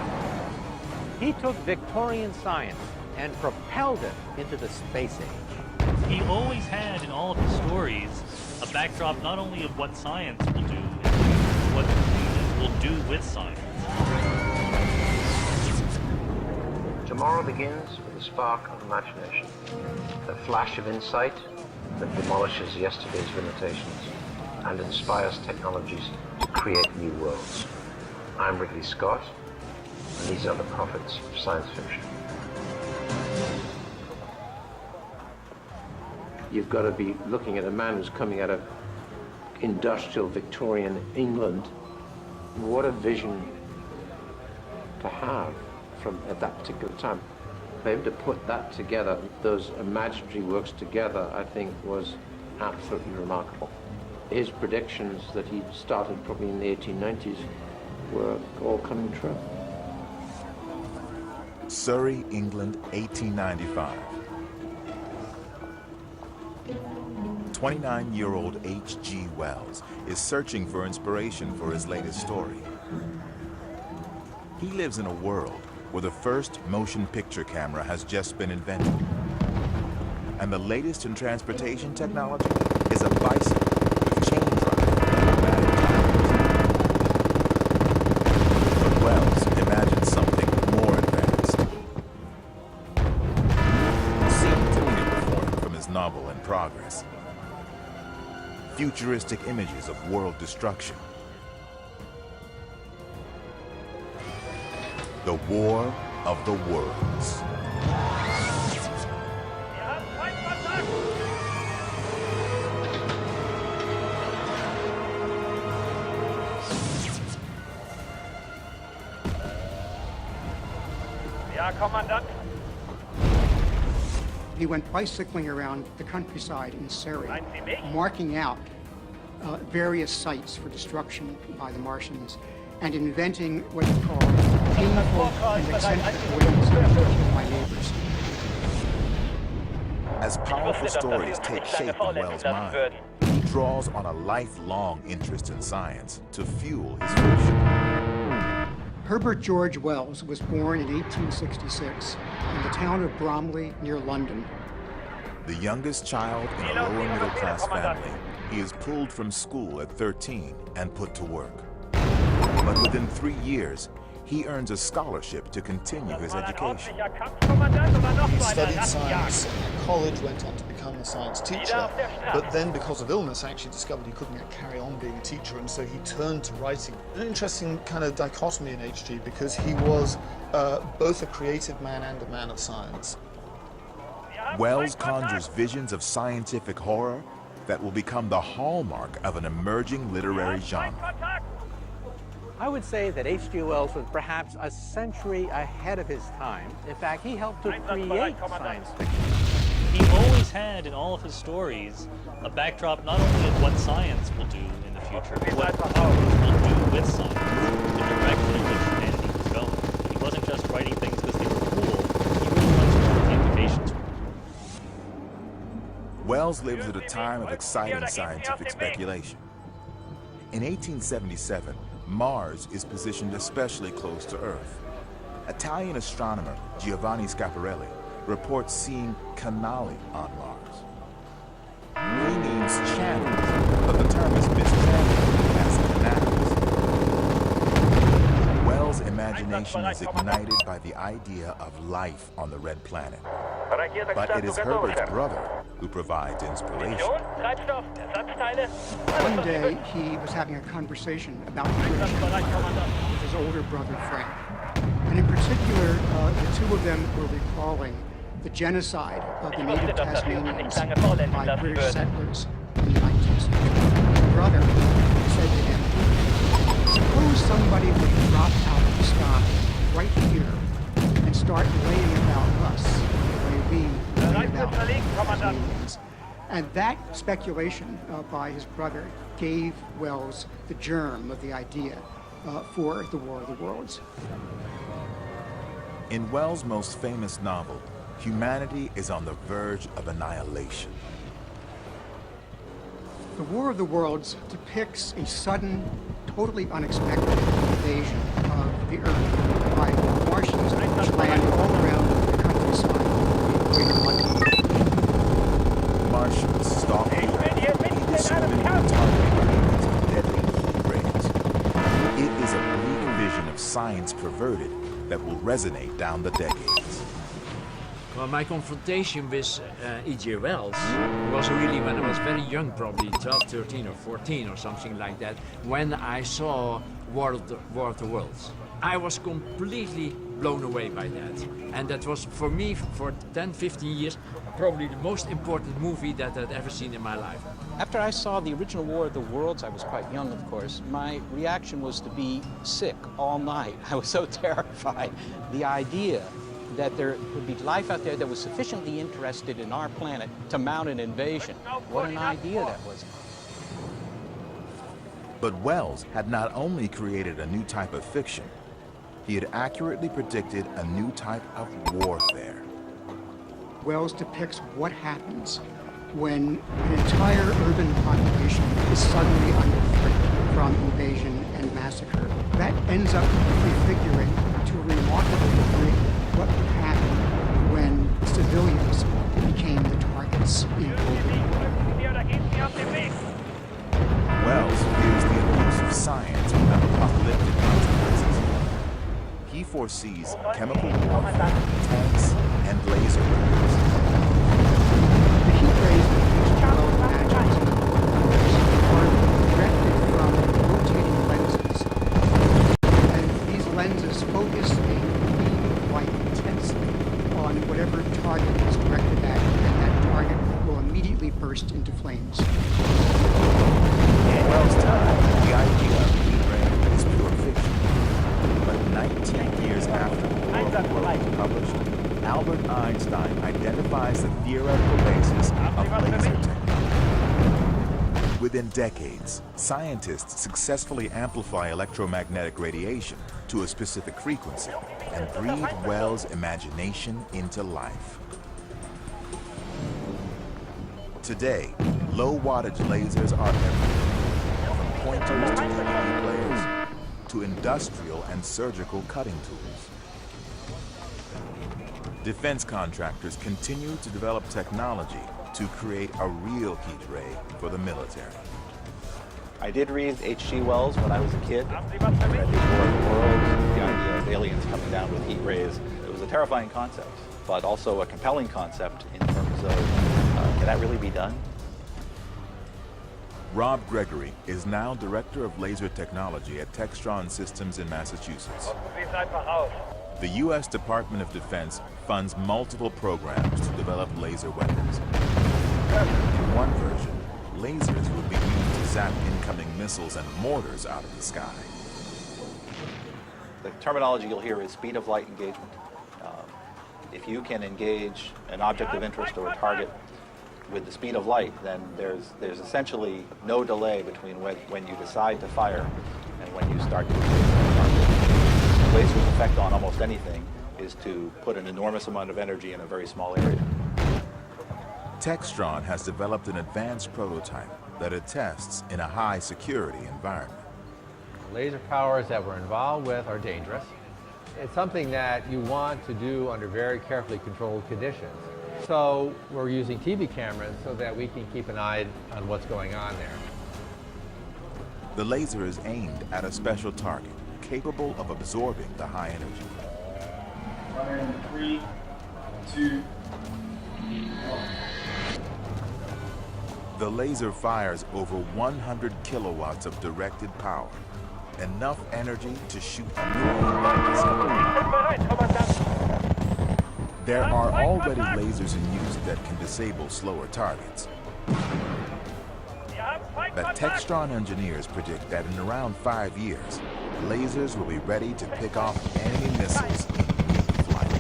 He took Victorian science and propelled it into the space age. He always had in all of his stories a backdrop not only of what science will do, but what humans will do with science. Tomorrow begins with a spark of imagination, a flash of insight that demolishes yesterday's limitations and inspires technologies to create new worlds. I'm Ridley Scott, and these are the prophets of science fiction. You've got to be looking at a man who's coming out of industrial Victorian England. What a vision to have from at that particular time. For him to put that together, those imaginary works together, I think was absolutely remarkable. His predictions that he started probably in the 1890s were all coming true. Surrey, England, 1895. 29-year-old H.G. Wells is searching for inspiration for his latest story. He lives in a world where the first motion picture camera has just been invented. And the latest in transportation technology is a bicycle with chain drive and pneumatic tires. But Wells imagines something more advanced. Scenes appear before him from his novel In Progress. Futuristic images of world destruction. The War of the Worlds. Ja, Kommandant. He went bicycling around the countryside in Surrey, marking out various sites for destruction by the Martians and inventing what he called painful and eccentric ways to kill my neighbors. As powerful stories take shape in Wells' mind, he draws on a lifelong interest in science to fuel his fiction. Herbert George Wells was born in 1866 in the town of Bromley near London. The youngest child in a lower middle-class family, he is pulled from school at 13 and put to work. But within 3 years, he earns a scholarship to continue his education. He studied science at college, went on to become a science teacher, but then because of illness actually discovered he couldn't carry on being a teacher, and so he turned to writing. An interesting kind of dichotomy in H.G. because he was both a creative man and a man of science. Wells conjures visions of scientific horror that will become the hallmark of an emerging literary genre. I would say that H.G. Wells was perhaps a century ahead of his time. In fact, he helped to create science fiction. He always had in all of his stories a backdrop not only of what science will do in the future, but what humans will do with science, the direction in which humanity was going. He wasn't just writing things because they were cool, he really wanted to know what the implications were. Wells lives at a time of exciting scientific speculation. In 1877, Mars is positioned especially close to Earth. Italian astronomer Giovanni Schiaparelli reports seeing canali on Mars. He means channels, but the term is mistranslated as canals. Wells' imagination is ignited by the idea of life on the Red Planet. But it is Herbert's brother who provides inspiration. One day, he was having a conversation about the British Empire with his older brother, Frank. And in particular, the two of them were recalling the genocide of the native Tasmanians by British settlers in the 19th century. His brother said to him, suppose somebody would drop out of the sky right here and start laying about us the way we lay about Tasmanians. And that speculation by his brother gave Wells the germ of the idea for the War of the Worlds. In Wells' most famous novel, humanity is on the verge of annihilation. The War of the Worlds depicts a sudden, totally unexpected invasion of the Earth by Martians which land all around the countryside in Greater London. Martians stalk the Earth, swimming and targeting deadly heat rays. It is a bleak vision of science perverted that will resonate down the decades. Well, my confrontation with E.G. Wells was really when I was very young, probably 12, 13 or 14 or something like that, when I saw War of the Worlds. I was completely blown away by that. And that was, for me, for 10, 15 years, probably the most important movie that I'd ever seen in my life. After I saw the original War of the Worlds, I was quite young, of course, my reaction was to be sick all night. I was so terrified. The idea that there would be life out there that was sufficiently interested in our planet to mount an invasion. What an idea that was. But Wells had not only created a new type of fiction, he had accurately predicted a new type of warfare. Wells depicts what happens when an entire urban population is suddenly under threat from invasion and massacre. That ends up prefiguring to a remarkable degree what would happen when civilians became the targets in World War I. Wells fears the abuse of science without apocalyptic consequences. He foresees chemical warfare, tanks, and laser weapons. The heat rays that Wells imagines in the are directed from rotating lenses. And these lenses focus a beam of light intensely on whatever target is directed at, and that target will immediately burst into flames. In Wells' time, the idea of heat ray is pure fiction. But 19 years after War of the Worlds was published, Albert Einstein identifies the theoretical basis of laser technology. Within decades, scientists successfully amplify electromagnetic radiation to a specific frequency and breathe Wells' imagination into life. Today, low-wattage lasers are everywhere, from pointers to DVD players, to industrial and surgical cutting tools. Defense contractors continue to develop technology to create a real heat ray for the military. I did read H.G. Wells when I was a kid. I read the War of the Worlds, the idea of aliens coming down with heat rays. It was a terrifying concept, but also a compelling concept in terms of, can that really be done? Rob Gregory is now Director of Laser Technology at Textron Systems in Massachusetts. The U.S. Department of Defense funds multiple programs to develop laser weapons. In one version, lasers would be used to zap incoming missiles and mortars out of the sky. The terminology you'll hear is speed of light engagement. If you can engage an object of interest or a target with the speed of light, then there's essentially no delay between when you decide to fire and when you start to engage the target. The laser's effect on almost anything is to put an enormous amount of energy in a very small area. Textron has developed an advanced prototype that it tests in a high-security environment. Laser powers that we're involved with are dangerous. It's something that you want to do under very carefully controlled conditions. So we're using TV cameras so that we can keep an eye on what's going on there. The laser is aimed at a special target, capable of absorbing the high energy. 3, 2, 1. The laser fires over 100 kilowatts of directed power, enough energy to shoot a marine out of the sky. There are already lasers in use that can disable slower targets. But Textron engineers predict that in around 5 years, lasers will be ready to pick off enemy missiles in mid-flight.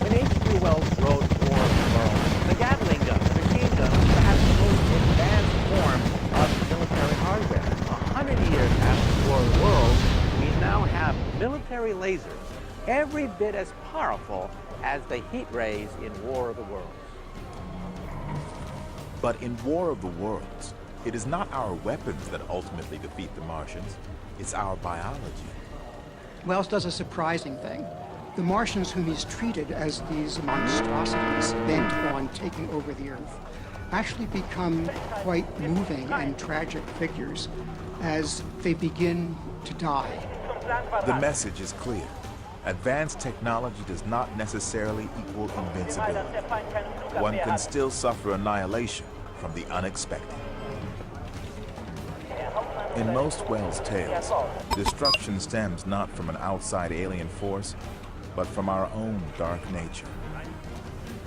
When H.G. Wells wrote War of the Worlds, the Gatling gun, the machine gun, was perhaps the most advanced form of military hardware. 100 years after the War of the Worlds, we now have military lasers every bit as powerful as the heat rays in War of the Worlds. But in War of the Worlds, it is not our weapons that ultimately defeat the Martians, it's our biology. Wells does a surprising thing. The Martians whom he's treated as these monstrosities bent on taking over the Earth actually become quite moving and tragic figures as they begin to die. The message is clear. Advanced technology does not necessarily equal invincibility. One can still suffer annihilation from the unexpected. In most Wells tales, destruction stems not from an outside alien force, but from our own dark nature.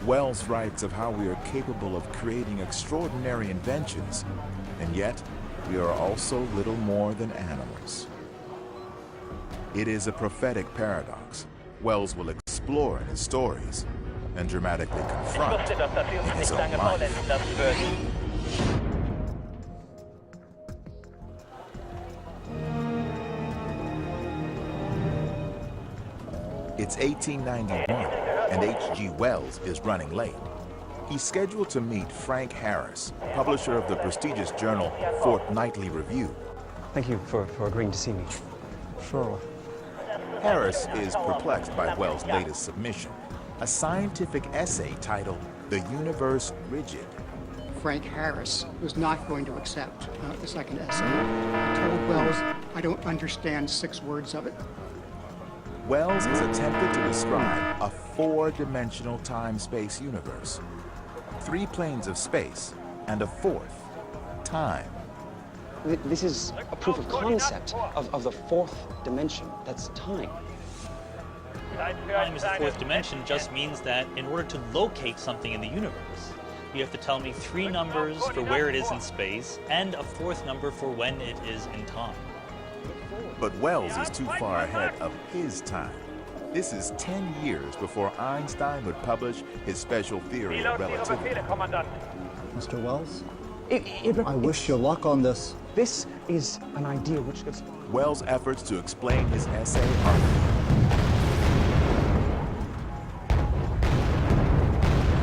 Wells writes of how we are capable of creating extraordinary inventions, and yet we are also little more than animals. It is a prophetic paradox Wells will explore in his stories and dramatically confront in his own life. It's 1891, and H.G. Wells is running late. He's scheduled to meet Frank Harris, publisher of the prestigious journal Fortnightly Review. Thank you for agreeing to see me. Sure. Harris is perplexed by Wells' latest submission, a scientific essay titled The Universe Rigid. Frank Harris was not going to accept the second essay. I told Wells I don't understand 6 words of it. Wells has attempted to describe a 4-dimensional time-space universe, 3 planes of space, and a 4th, time. This is a proof of concept of the 4th dimension. That's time. Time is the 4th dimension just means that in order to locate something in the universe, you have to tell me 3 numbers for where it is in space and a 4th number for when it is in time. But Wells is too far ahead of his time. This is 10 years before Einstein would publish his special theory of relativity. Mr. Wells, I wish you luck on this. This is an idea which gets... Wells' efforts to explain his essay are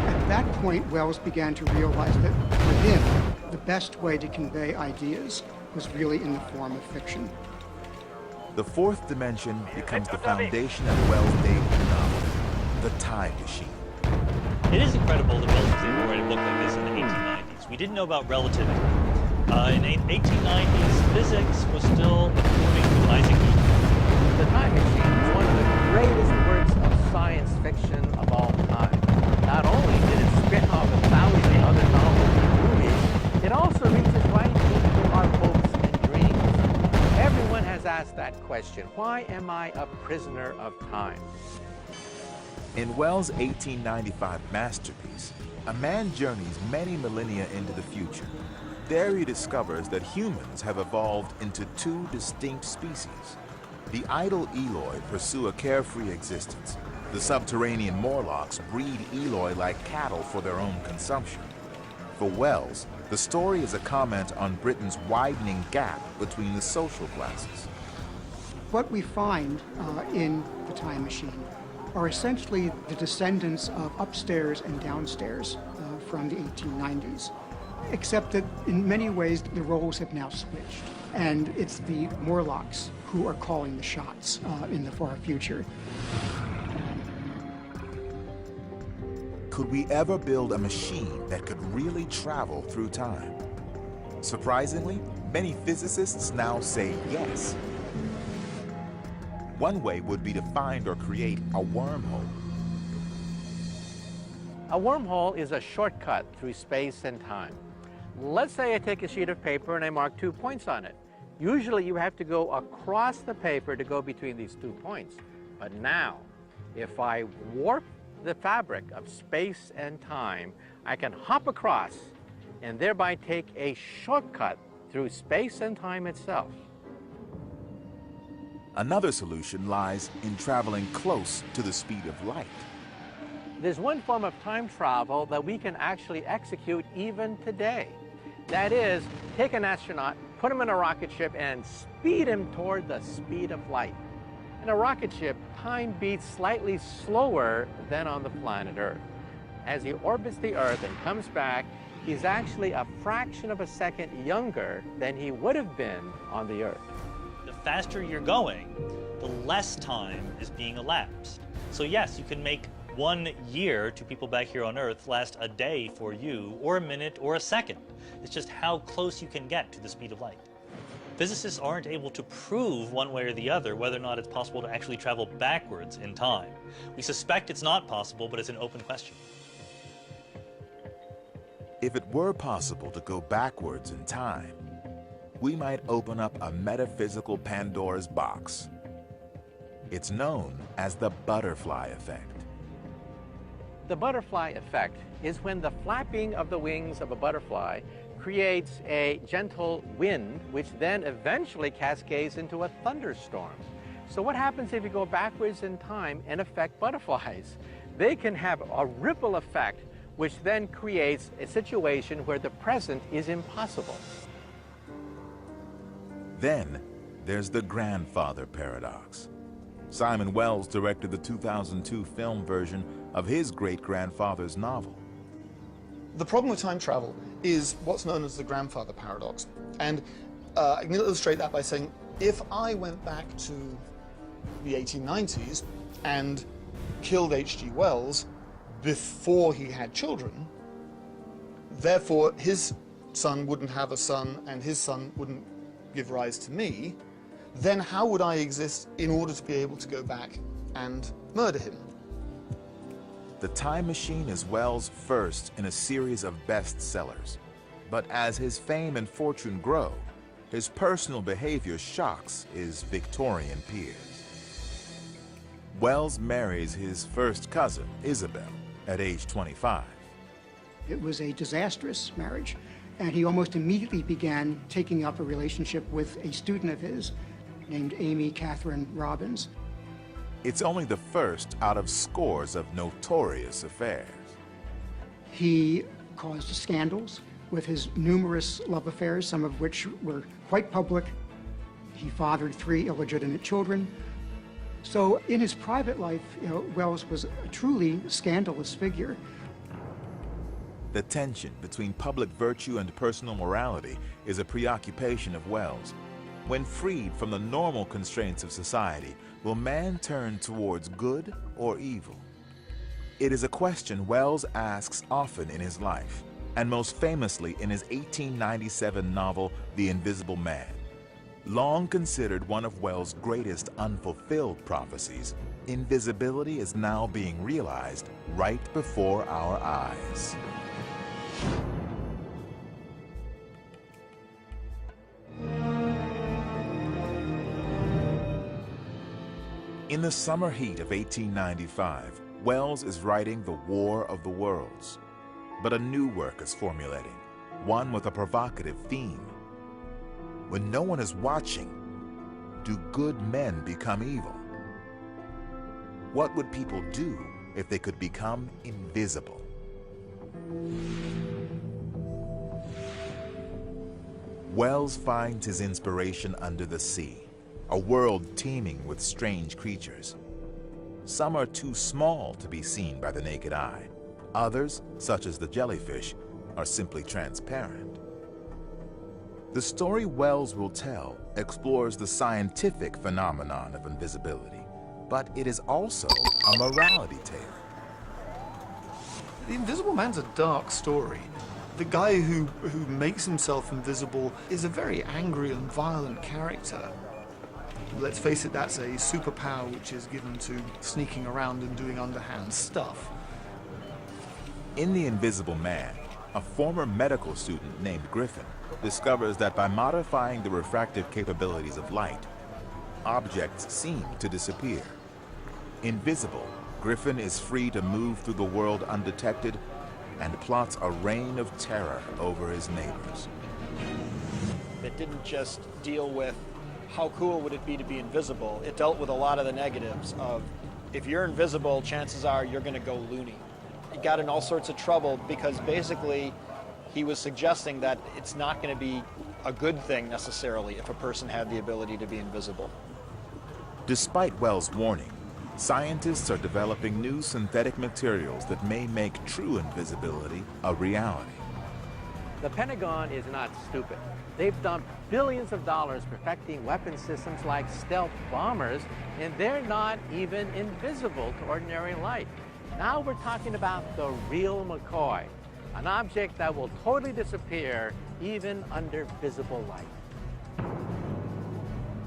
At that point, Wells began to realize that for him, the best way to convey ideas was really in the form of fiction. The 4th dimension becomes the foundation of Wells' debut novel, The Time Machine. It is incredible that Wells was able to write a book like this in the 1890s. We didn't know about relativity. In the 1890s, physics was still according to Isaac Newton. The Time Machine is one of the greatest works of science fiction of all time. Not only did it spin off 1,000 other novels and movies, it also reaches right into our hopes and dreams. Everyone has asked that question. Why am I a prisoner of time? In Wells' 1895 masterpiece, a man journeys many millennia into the future. There he discovers that humans have evolved into 2 distinct species. The idle Eloi pursue a carefree existence. The subterranean Morlocks breed Eloi like cattle for their own consumption. For Wells, the story is a comment on Britain's widening gap between the social classes. What we find in The Time Machine are essentially the descendants of upstairs and downstairs from the 1890s, except that in many ways the roles have now switched, and it's the Morlocks who are calling the shots in the far future. Could we ever build a machine that could really travel through time? Surprisingly, many physicists now say yes. One way would be to find or create a wormhole. A wormhole is a shortcut through space and time. Let's say I take a sheet of paper and I mark 2 points on it. Usually you have to go across the paper to go between these 2 points. But now, if I warp the fabric of space and time, I can hop across and thereby take a shortcut through space and time itself. Another solution lies in traveling close to the speed of light. There's one form of time travel that we can actually execute even today. That is, take an astronaut, put him in a rocket ship, and speed him toward the speed of light. In a rocket ship, time beats slightly slower than on the planet Earth. As he orbits the Earth and comes back, he's actually a fraction of a second younger than he would have been on the Earth. The faster you're going, the less time is being elapsed. So yes, you can make 1 year to people back here on Earth last a day for you, or a minute, or a second. It's just how close you can get to the speed of light. Physicists aren't able to prove one way or the other whether or not it's possible to actually travel backwards in time. We suspect it's not possible, but it's an open question. If it were possible to go backwards in time, we might open up a metaphysical Pandora's box. It's known as the butterfly effect. The butterfly effect is when the flapping of the wings of a butterfly creates a gentle wind, which then eventually cascades into a thunderstorm. So what happens if you go backwards in time and affect butterflies? They can have a ripple effect, which then creates a situation where the present is impossible. Then there's the grandfather paradox. Simon Wells directed the 2002 film version of his great-grandfather's novel. The problem with time travel is what's known as the grandfather paradox. And I can illustrate that by saying, if I went back to the 1890s and killed H.G. Wells before he had children, therefore his son wouldn't have a son and his son wouldn't give rise to me, then how would I exist in order to be able to go back and murder him? The Time Machine is Wells' first in a series of bestsellers. But as his fame and fortune grow, his personal behavior shocks his Victorian peers. Wells marries his first cousin, Isabel, at age 25. It was a disastrous marriage, and he almost immediately began taking up a relationship with a student of his named Amy Catherine Robbins. It's only the first out of scores of notorious affairs. He caused scandals with his numerous love affairs, some of which were quite public. He fathered 3 illegitimate children. So in his private life, Wells was a truly scandalous figure. The tension between public virtue and personal morality is a preoccupation of Wells. When freed from the normal constraints of society, will man turn towards good or evil? It is a question Wells asks often in his life, and most famously in his 1897 novel, The Invisible Man. Long considered one of Wells' greatest unfulfilled prophecies, invisibility is now being realized right before our eyes. In the summer heat of 1895, Wells is writing The War of the Worlds. But a new work is formulating, one with a provocative theme. When no one is watching, do good men become evil? What would people do if they could become invisible? Wells finds his inspiration under the sea, a world teeming with strange creatures. Some are too small to be seen by the naked eye. Others, such as the jellyfish, are simply transparent. The story Wells will tell explores the scientific phenomenon of invisibility, but it is also a morality tale. The Invisible Man's a dark story. The guy who makes himself invisible is a very angry and violent character. Let's face it, that's a superpower which is given to sneaking around and doing underhand stuff. In The Invisible Man, a former medical student named Griffin discovers that by modifying the refractive capabilities of light, objects seem to disappear. Invisible, Griffin is free to move through the world undetected and plots a reign of terror over his neighbors. It didn't just deal with how cool would it be to be invisible. It dealt with a lot of the negatives of, if you're invisible, chances are you're going to go loony. He got in all sorts of trouble because basically he was suggesting that it's not going to be a good thing necessarily if a person had the ability to be invisible. Despite Wells' warning, scientists are developing new synthetic materials that may make true invisibility a reality. The Pentagon is not stupid. They've dumped billions of dollars perfecting weapon systems like stealth bombers, and they're not even invisible to ordinary light. Now we're talking about the real McCoy, an object that will totally disappear even under visible light.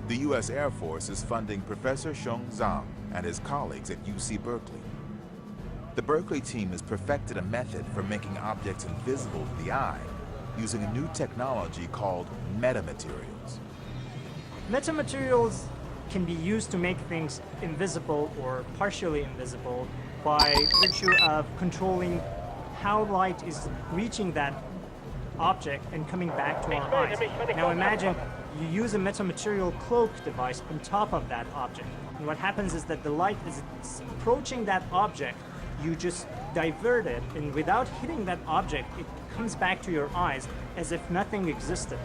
The U.S. Air Force is funding Professor Xiong Zhang and his colleagues at UC Berkeley. The Berkeley team has perfected a method for making objects invisible to the eye using a new technology called metamaterials. Metamaterials can be used to make things invisible or partially invisible by virtue of controlling how light is reaching that object and coming back to our eyes. Now imagine you use a metamaterial cloak device on top of that object. And what happens is that the light is approaching that object, you just divert it, and without hitting that object, it comes back to your eyes as if nothing existed.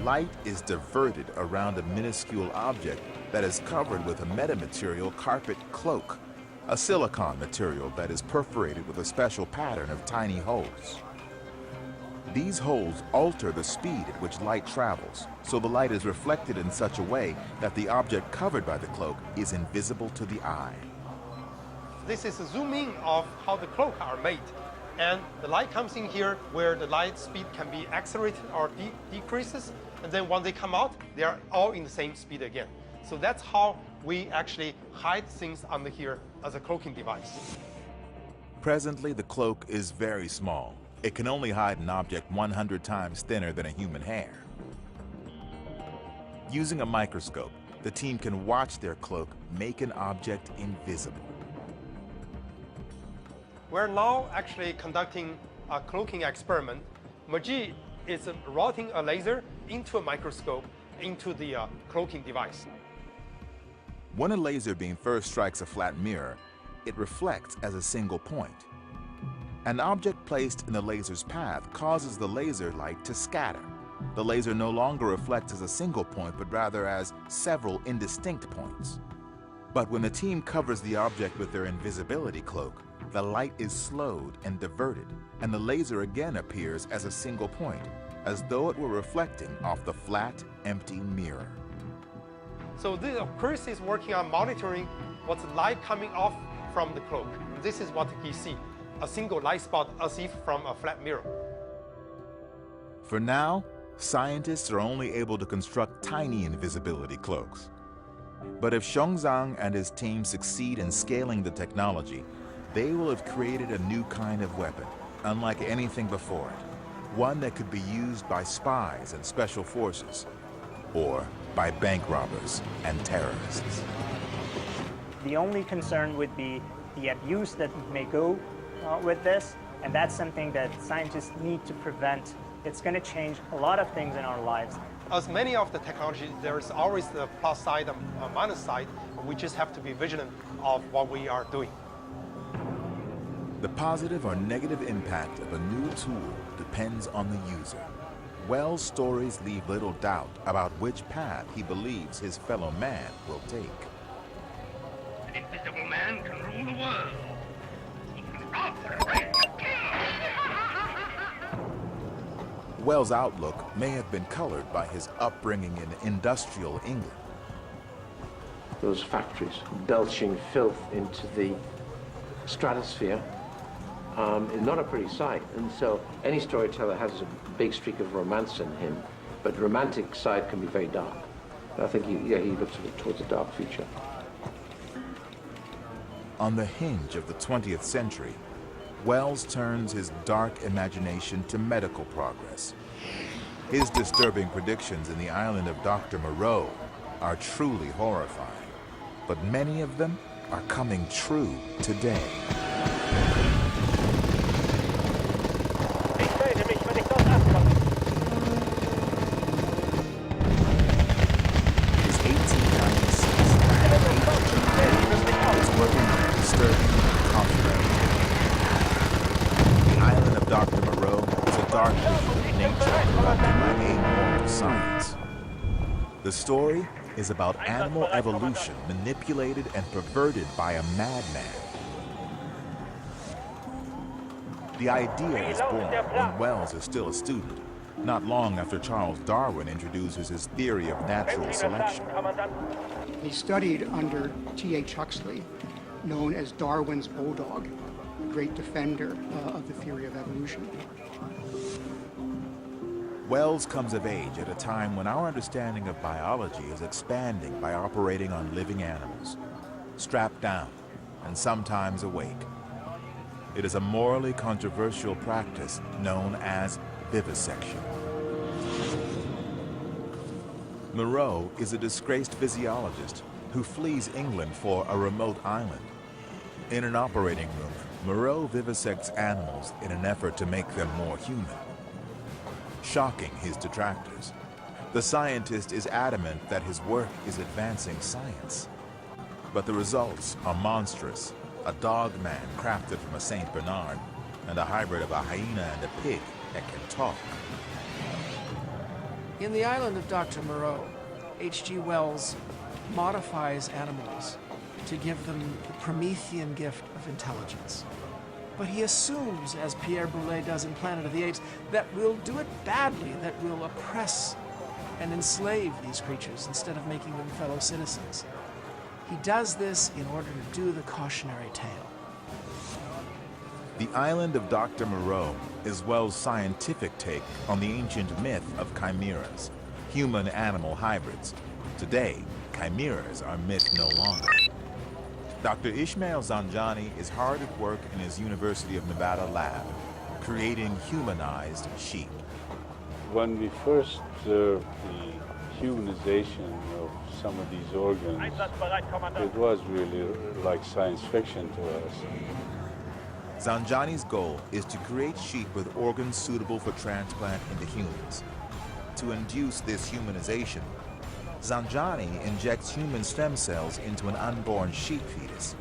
Light is diverted around a minuscule object that is covered with a metamaterial carpet cloak, a silicon material that is perforated with a special pattern of tiny holes. These holes alter the speed at which light travels, so the light is reflected in such a way that the object covered by the cloak is invisible to the eye. This is a zoom in of how the cloak are made. And the light comes in here where the light speed can be accelerated or decreases. And then when they come out, they are all in the same speed again. So that's how we actually hide things under here as a cloaking device. Presently, the cloak is very small. It can only hide an object 100 times thinner than a human hair. Using a microscope, the team can watch their cloak make an object invisible. We're now actually conducting a cloaking experiment. McGee is routing a laser into a microscope into the cloaking device. When a laser beam first strikes a flat mirror, it reflects as a single point. An object placed in the laser's path causes the laser light to scatter. The laser no longer reflects as a single point, but rather as several indistinct points. But when the team covers the object with their invisibility cloak, the light is slowed and diverted, and the laser again appears as a single point, as though it were reflecting off the flat, empty mirror. So Chris is working on monitoring what's the light coming off from the cloak. This is what he sees, a single light spot as if from a flat mirror. For now, scientists are only able to construct tiny invisibility cloaks. But if Xiongzhang and his team succeed in scaling the technology, they will have created a new kind of weapon, unlike anything before it. One that could be used by spies and special forces, or by bank robbers and terrorists. The only concern would be the abuse that may go with this, and that's something that scientists need to prevent. It's going to change a lot of things in our lives. As many of the technology, there's always the plus side and minus side. We just have to be vigilant of what we are doing. The positive or negative impact of a new tool depends on the user. Wells' stories leave little doubt about which path he believes his fellow man will take. An invisible man can rule the world. He can rob and rape and kill. Wells' outlook may have been colored by his upbringing in industrial England. Those factories belching filth into the stratosphere is not a pretty sight. And so any storyteller has a big streak of romance in him, but the romantic side can be very dark. And I think he looks towards a dark future. On the hinge of the 20th century, Wells turns his dark imagination to medical progress. His disturbing predictions in The Island of Dr. Moreau are truly horrifying, but many of them are coming true today. The story is about animal evolution manipulated and perverted by a madman. The idea is born when Wells is still a student, not long after Charles Darwin introduces his theory of natural selection. He studied under T.H. Huxley, known as Darwin's bulldog, a great defender of the theory of evolution. Wells comes of age at a time when our understanding of biology is expanding by operating on living animals, strapped down and sometimes awake. It is a morally controversial practice known as vivisection. Moreau is a disgraced physiologist who flees England for a remote island. In an operating room, Moreau vivisects animals in an effort to make them more human, shocking his detractors. The scientist is adamant that his work is advancing science. But the results are monstrous. A dog man crafted from a Saint Bernard, and a hybrid of a hyena and a pig that can talk. In The Island of Dr. Moreau, H.G. Wells modifies animals to give them the Promethean gift of intelligence. But he assumes, as Pierre Boulez does in Planet of the Apes, that we'll do it badly, that we'll oppress and enslave these creatures instead of making them fellow citizens. He does this in order to do the cautionary tale. The Island of Dr. Moreau is Wells' scientific take on the ancient myth of chimeras, human-animal hybrids. Today, chimeras are myth no longer. Dr. Ismail Zanjani is hard at work in his University of Nevada lab, creating humanized sheep. When we first observed the humanization of some of these organs, it was really like science fiction to us. Zanjani's goal is to create sheep with organs suitable for transplant into humans. To induce this humanization, Zanjani injects human stem cells into an unborn sheep fetus.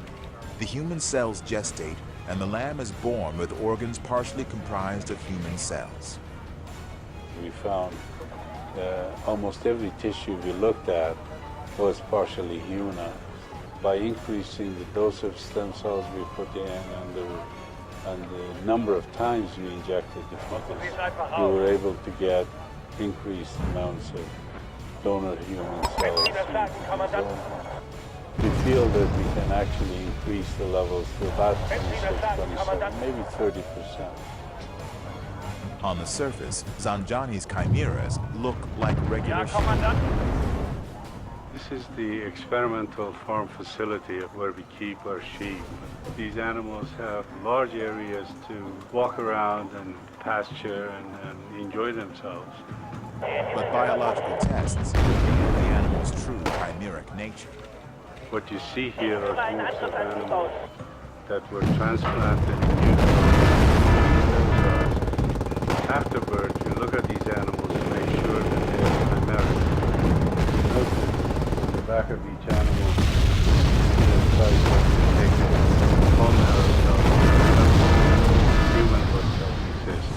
The human cells gestate, and the lamb is born with organs partially comprised of human cells. We found almost every tissue we looked at was partially humanized. By increasing the dose of stem cells we put in and the number of times we injected the fetus, we were able to get increased amounts of donor human cells. We feel that we can actually increase the levels to about 26, 27, maybe 30%. On the surface, Zanjani's chimeras look like regular sheep. This is the experimental farm facility where we keep our sheep. These animals have large areas to walk around and pasture and enjoy themselves. But biological tests reveal the animal's true chimeric nature. What you see here are groups of animals that were transplanted in utero. Afterwards, you look at these animals and make sure that they are chimeric. Notice on the back of each animal, the size of bone marrow cells, human blood cells exist.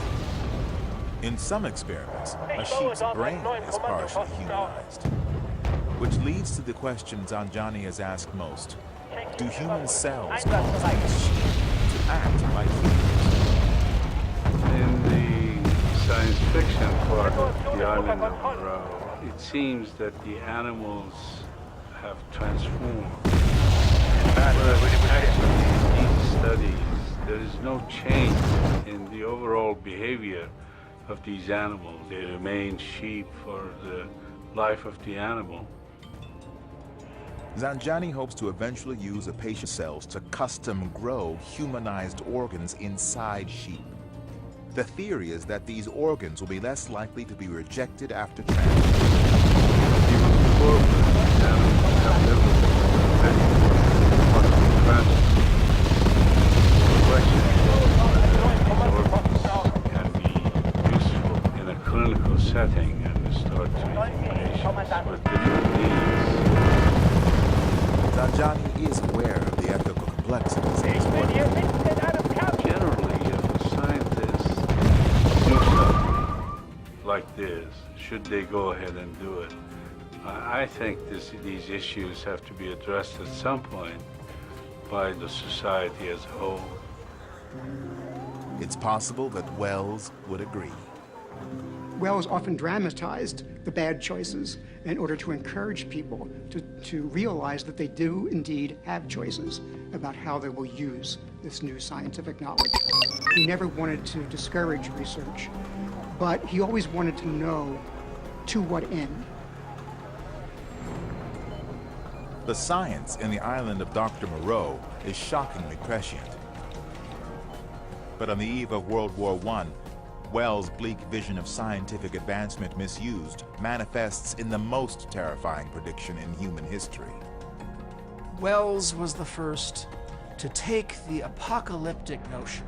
In some experiments, a sheep's brain is partially humanized, which leads to the question Zanjani has asked most. Do human cells cause these sheep to act like humans? In the science fiction part of the Island of Moreau, it seems that the animals have transformed. But actually, in these studies, there is no change in the overall behavior of these animals. They remain sheep for the life of the animal. Zanjani hopes to eventually use a patient's cells to custom grow humanized organs inside sheep. The theory is that these organs will be less likely to be rejected after can be useful in a clinical setting and start treating patients with different needs. Zanjani is aware of the ethical complexities of his work. Generally, if a scientist do something like this, should they go ahead and do it? I think these issues have to be addressed at some point by the society as a whole. It's possible that Wells would agree. Wells often dramatized the bad choices in order to encourage people to realize that they do indeed have choices about how they will use this new scientific knowledge. He never wanted to discourage research, but he always wanted to know to what end. The science in the Island of Dr. Moreau is shockingly prescient. But on the eve of World War I, Wells' bleak vision of scientific advancement misused manifests in the most terrifying prediction in human history. Wells was the first to take the apocalyptic notion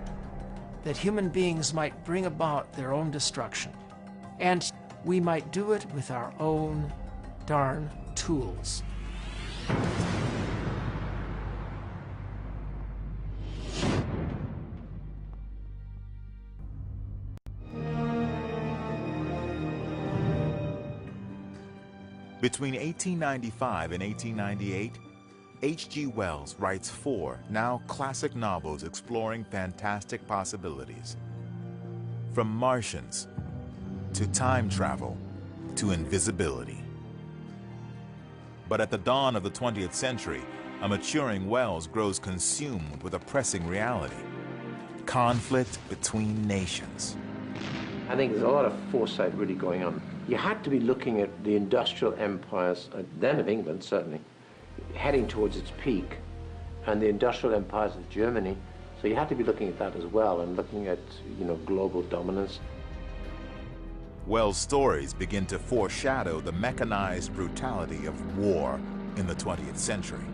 that human beings might bring about their own destruction, and we might do it with our own darn tools. Between 1895 and 1898, H.G. Wells writes 4 now classic novels exploring fantastic possibilities. From Martians, to time travel, to invisibility. But at the dawn of the 20th century, a maturing Wells grows consumed with a pressing reality: conflict between nations. I think there's a lot of foresight really going on. You had to be looking at the industrial empires, then of England certainly, heading towards its peak, and the industrial empires of Germany. So you had to be looking at that as well, and looking at, global dominance. Wells' stories begin to foreshadow the mechanized brutality of war in the 20th century.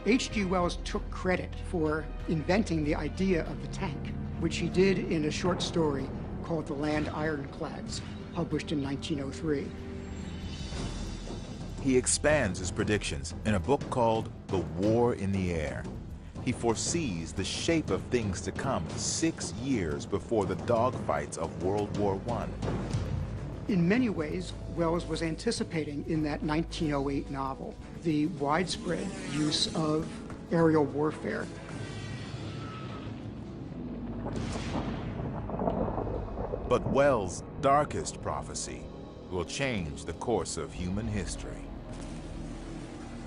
H.G. Wells took credit for inventing the idea of the tank, which he did in a short story called The Land Ironclads, published in 1903. He expands his predictions in a book called The War in the Air. He foresees the shape of things to come 6 years before the dogfights of World War I. In many ways, Wells was anticipating in that 1908 novel the widespread use of aerial warfare. But Wells' darkest prophecy will change the course of human history.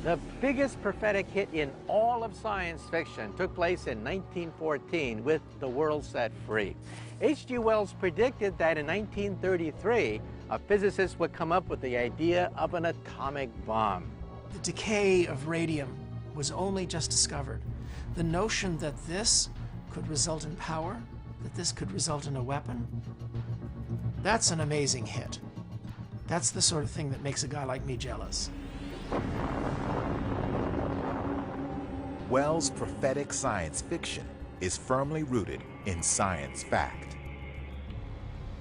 The biggest prophetic hit in all of science fiction took place in 1914 with The World Set Free. H.G. Wells predicted that in 1933, a physicist would come up with the idea of an atomic bomb. The decay of radium was only just discovered. The notion that this could result in power, that this could result in a weapon, that's an amazing hit. That's the sort of thing that makes a guy like me jealous. Wells' prophetic science fiction is firmly rooted in science fact.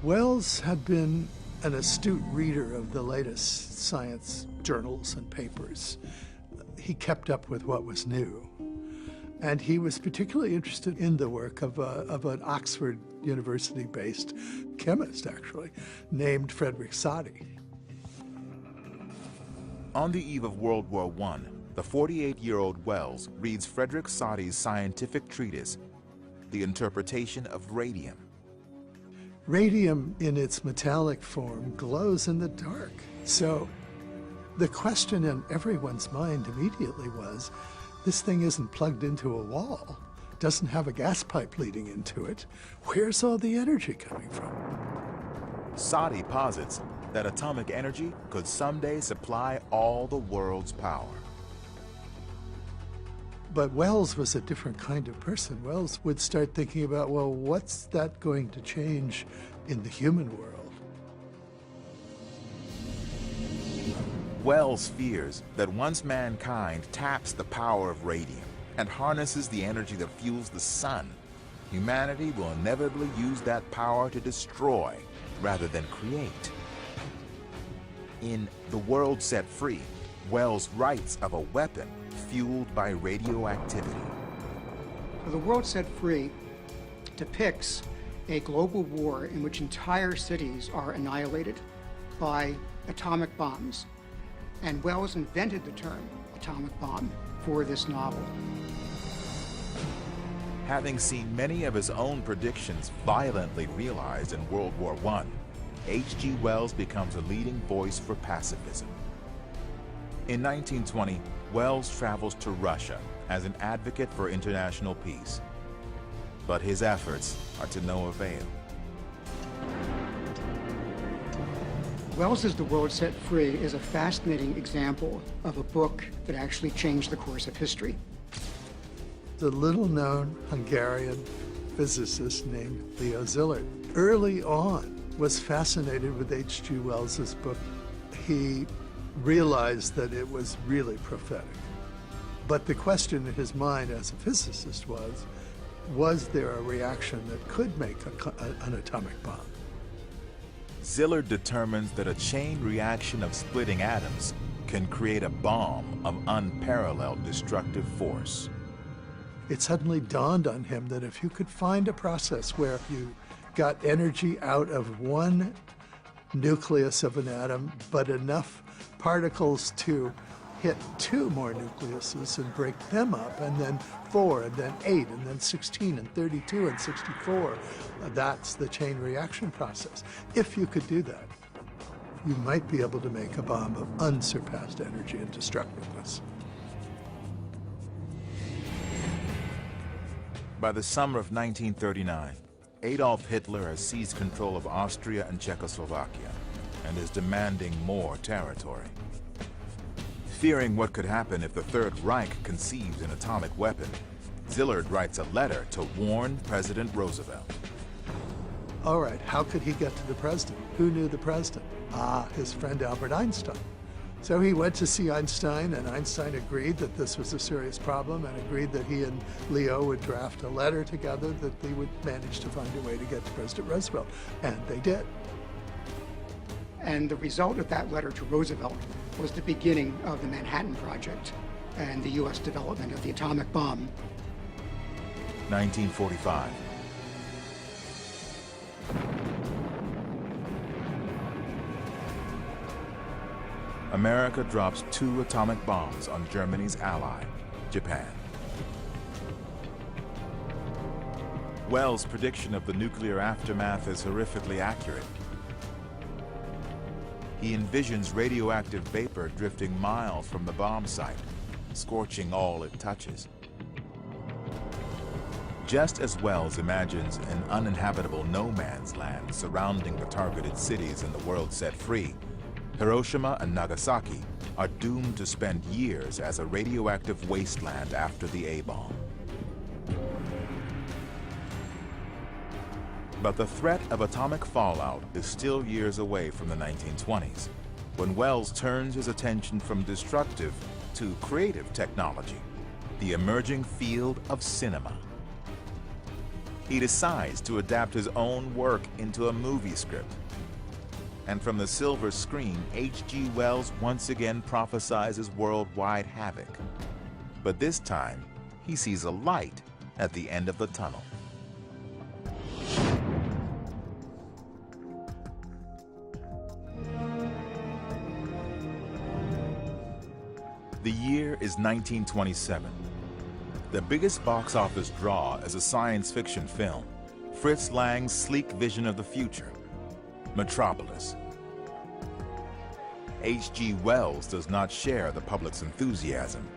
Wells had been an astute reader of the latest science journals and papers. He kept up with what was new. And he was particularly interested in the work of an Oxford University-based chemist, actually, named Frederick Soddy. On the eve of World War I, the 48-year-old Wells reads Frederick Soddy's scientific treatise, The Interpretation of Radium. Radium in its metallic form glows in the dark. So the question in everyone's mind immediately was, this thing isn't plugged into a wall, doesn't have a gas pipe leading into it. Where's all the energy coming from? Soddy posits that atomic energy could someday supply all the world's power. But Wells was a different kind of person. Wells would start thinking about, well, what's that going to change in the human world? Wells fears that once mankind taps the power of radium and harnesses the energy that fuels the sun, humanity will inevitably use that power to destroy rather than create. In The World Set Free, Wells writes of a weapon fueled by radioactivity. The World Set Free depicts a global war in which entire cities are annihilated by atomic bombs. And Wells invented the term atomic bomb for this novel. Having seen many of his own predictions violently realized in World War I, H.G. Wells becomes a leading voice for pacifism. In 1920, Wells travels to Russia as an advocate for international peace. But his efforts are to no avail. Wells's The World Set Free is a fascinating example of a book that actually changed the course of history. The little-known Hungarian physicist named Leo Szilard. Early on, was fascinated with H.G. Wells's book. He realized that it was really prophetic. But the question in his mind as a physicist was there a reaction that could make an atomic bomb? Szilard determines that a chain reaction of splitting atoms can create a bomb of unparalleled destructive force. It suddenly dawned on him that if you could find a process where you got energy out of one nucleus of an atom, but enough particles to hit 2 more nucleuses and break them up, and then 4, and then 8, and then 16, and 32, and 64. That's the chain reaction process. If you could do that, you might be able to make a bomb of unsurpassed energy and destructiveness. By the summer of 1939, Adolf Hitler has seized control of Austria and Czechoslovakia and is demanding more territory. Fearing what could happen if the Third Reich conceived an atomic weapon, Szilard writes a letter to warn President Roosevelt. All right, how could he get to the president? Who knew the president? His friend Albert Einstein. So he went to see Einstein, and Einstein agreed that this was a serious problem and agreed that he and Leo would draft a letter together that they would manage to find a way to get to President Roosevelt. And they did. And the result of that letter to Roosevelt was the beginning of the Manhattan Project and the U.S. development of the atomic bomb. 1945. America drops 2 atomic bombs on Germany's ally, Japan. Wells' prediction of the nuclear aftermath is horrifically accurate. He envisions radioactive vapor drifting miles from the bomb site, scorching all it touches. Just as Wells imagines an uninhabitable no man's land surrounding the targeted cities and the world set free, Hiroshima and Nagasaki are doomed to spend years as a radioactive wasteland after the A-bomb. But the threat of atomic fallout is still years away from the 1920s, when Wells turns his attention from destructive to creative technology, the emerging field of cinema. He decides to adapt his own work into a movie script. And from the silver screen, H.G. Wells once again prophesizes worldwide havoc. But this time, he sees a light at the end of the tunnel. The year is 1927. The biggest box office draw is a science fiction film, Fritz Lang's sleek vision of the future, Metropolis. H.G. Wells does not share the public's enthusiasm.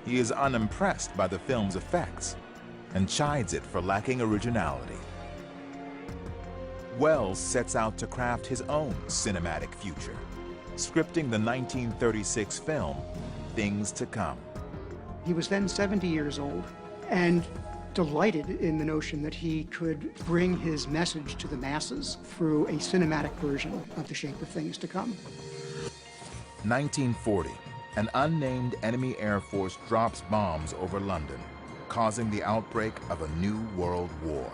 He is unimpressed by the film's effects and chides it for lacking originality. Wells sets out to craft his own cinematic future, scripting the 1936 film Things to Come. He was then 70 years old and delighted in the notion that he could bring his message to the masses through a cinematic version of The Shape of Things to Come. 1940, an unnamed enemy air force drops bombs over London, causing the outbreak of a new world war.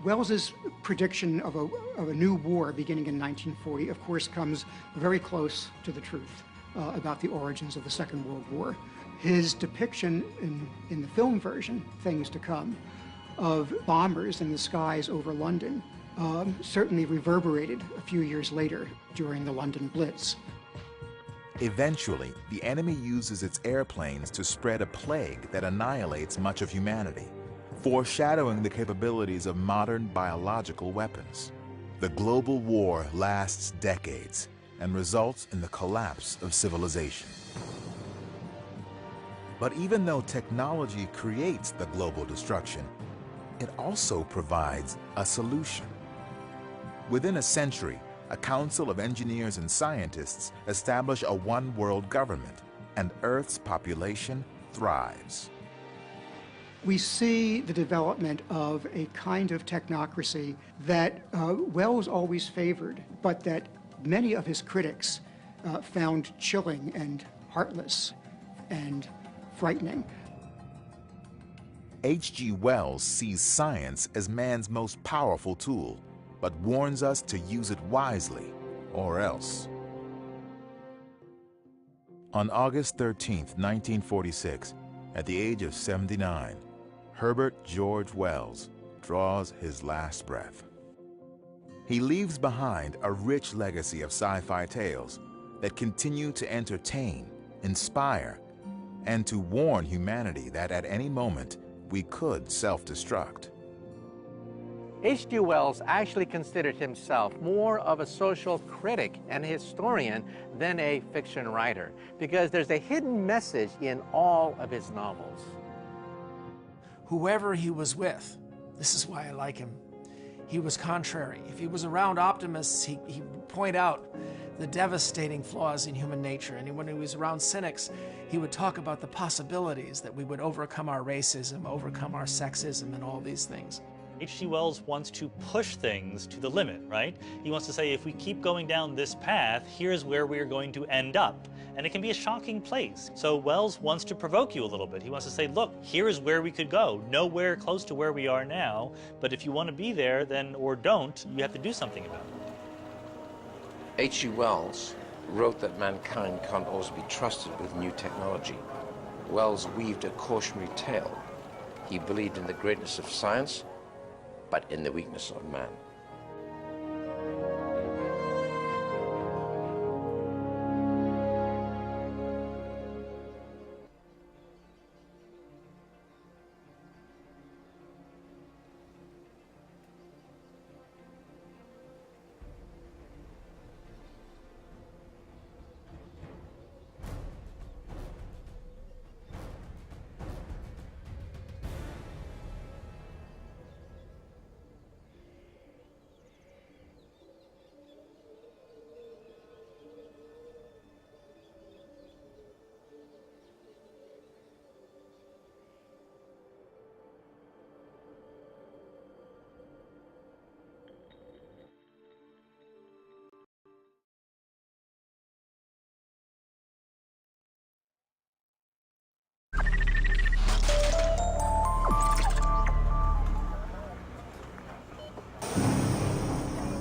Wells's prediction of a new war beginning in 1940, of course, comes very close to the truth about the origins of the Second World War. His depiction in the film version, Things to Come, of bombers in the skies over London certainly reverberated a few years later during the London Blitz. Eventually, the enemy uses its airplanes to spread a plague that annihilates much of humanity, foreshadowing the capabilities of modern biological weapons. The global war lasts decades and results in the collapse of civilization. But even though technology creates the global destruction, it also provides a solution. Within a century, a council of engineers and scientists establish a one-world government, and Earth's population thrives. We see the development of a kind of technocracy that Wells always favored, but that many of his critics found chilling and heartless and frightening. H.G. Wells sees science as man's most powerful tool, but warns us to use it wisely, or else. On August 13, 1946, at the age of 79, Herbert George Wells draws his last breath. He leaves behind a rich legacy of sci-fi tales that continue to entertain, inspire, and to warn humanity that at any moment we could self-destruct. H.G. Wells actually considered himself more of a social critic and historian than a fiction writer, because there's a hidden message in all of his novels. Whoever he was with, this is why I like him, he was contrary. If he was around optimists, he would point out the devastating flaws in human nature. And when he was around cynics, he would talk about the possibilities that we would overcome our racism, overcome our sexism, and all these things. H.G. Wells wants to push things to the limit, right? He wants to say, if we keep going down this path, here's where we're going to end up. And it can be a shocking place. So Wells wants to provoke you a little bit. He wants to say, look, here's where we could go. Nowhere close to where we are now, but if you want to be there, then, or don't, you have to do something about it. H.G. Wells wrote that mankind can't always be trusted with new technology. Wells weaved a cautionary tale. He believed in the greatness of science, but in the weakness of man.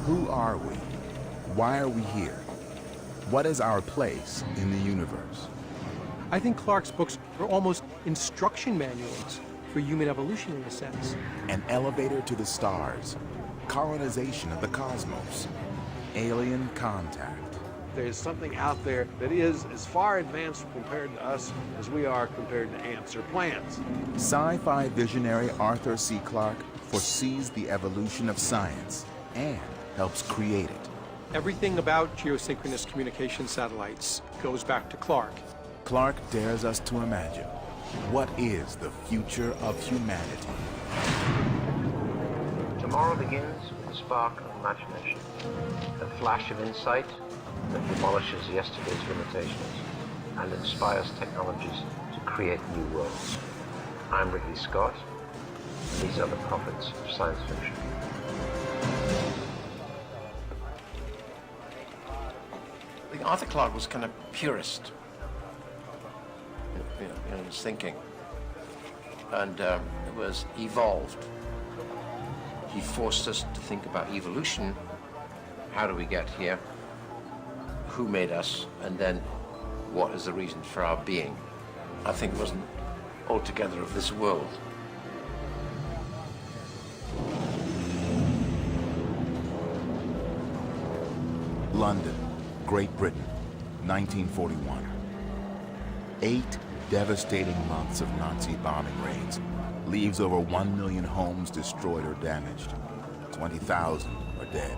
Who are we? Why are we here? What is our place in the universe? I think Clarke's books are almost instruction manuals for human evolution in a sense. An elevator to the stars, colonization of the cosmos, alien contact. There's something out there that is as far advanced compared to us as we are compared to ants or plants. Sci-fi visionary Arthur C. Clarke foresees the evolution of science and helps create it. Everything about geosynchronous communication satellites goes back to Clarke. Clarke dares us to imagine, what is the future of humanity? Tomorrow begins with a spark of imagination, a flash of insight that demolishes yesterday's limitations and inspires technologies to create new worlds. I'm Ridley Scott, and these are the prophets of science fiction. Arthur Clarke was kind of purist in his thinking, and it was evolved. He forced us to think about evolution. How do we get here? Who made us? And then what is the reason for our being? I think it wasn't altogether of this world. London, Great Britain, 1941. 8 devastating months of Nazi bombing raids leaves over 1 million homes destroyed or damaged. 20,000 are dead.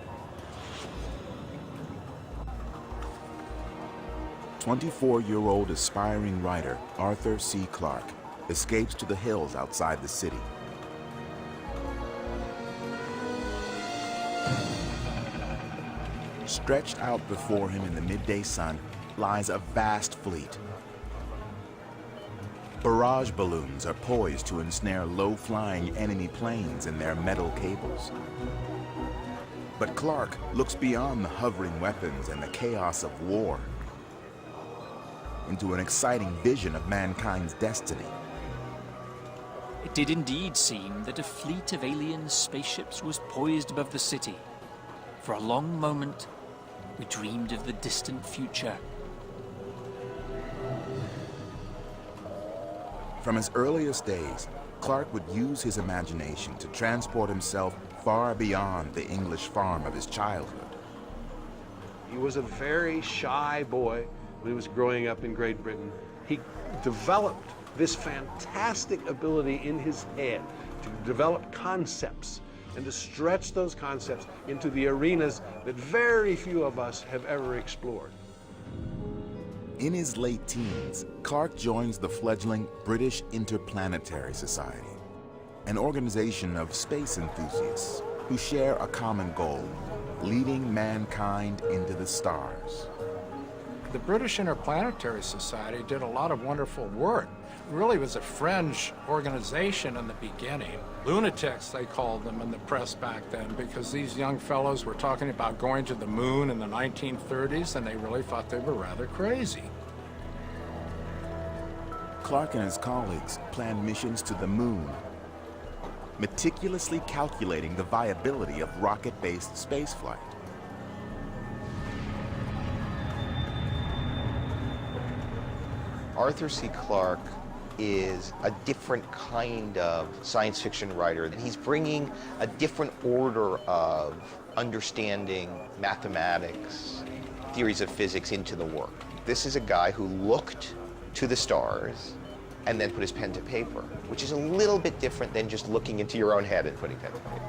24-year-old aspiring writer Arthur C. Clarke escapes to the hills outside the city. Stretched out before him in the midday sun lies a vast fleet. Barrage balloons are poised to ensnare low-flying enemy planes in their metal cables. But Clark looks beyond the hovering weapons and the chaos of war into an exciting vision of mankind's destiny. It did indeed seem that a fleet of alien spaceships was poised above the city. For a long moment, we dreamed of the distant future. From his earliest days, Clark would use his imagination to transport himself far beyond the English farm of his childhood. He was a very shy boy when he was growing up in Great Britain. He developed this fantastic ability in his head to develop concepts and to stretch those concepts into the arenas that very few of us have ever explored. In his late teens, Clark joins the fledgling British Interplanetary Society, an organization of space enthusiasts who share a common goal: leading mankind into the stars. The British Interplanetary Society did a lot of wonderful work. It really was a fringe organization in the beginning. Lunatics, they called them in the press back then, because these young fellows were talking about going to the moon in the 1930s, and they really thought they were rather crazy. Clark and his colleagues planned missions to the moon, meticulously calculating the viability of rocket-based spaceflight. Arthur C. Clarke is a different kind of science fiction writer. He's bringing a different order of understanding mathematics, theories of physics into the work. This is a guy who looked to the stars and then put his pen to paper, which is a little bit different than just looking into your own head and putting pen to paper.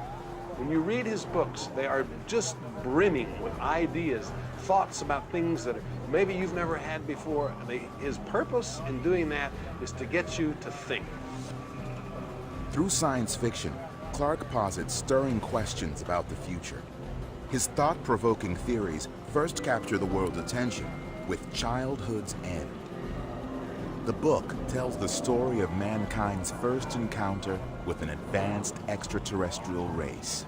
When you read his books, they are just brimming with ideas, thoughts about things that maybe you've never had before. And his purpose in doing that is to get you to think. Through science fiction, Clarke posits stirring questions about the future. His thought-provoking theories first capture the world's attention with Childhood's End. The book tells the story of mankind's first encounter with an advanced extraterrestrial race.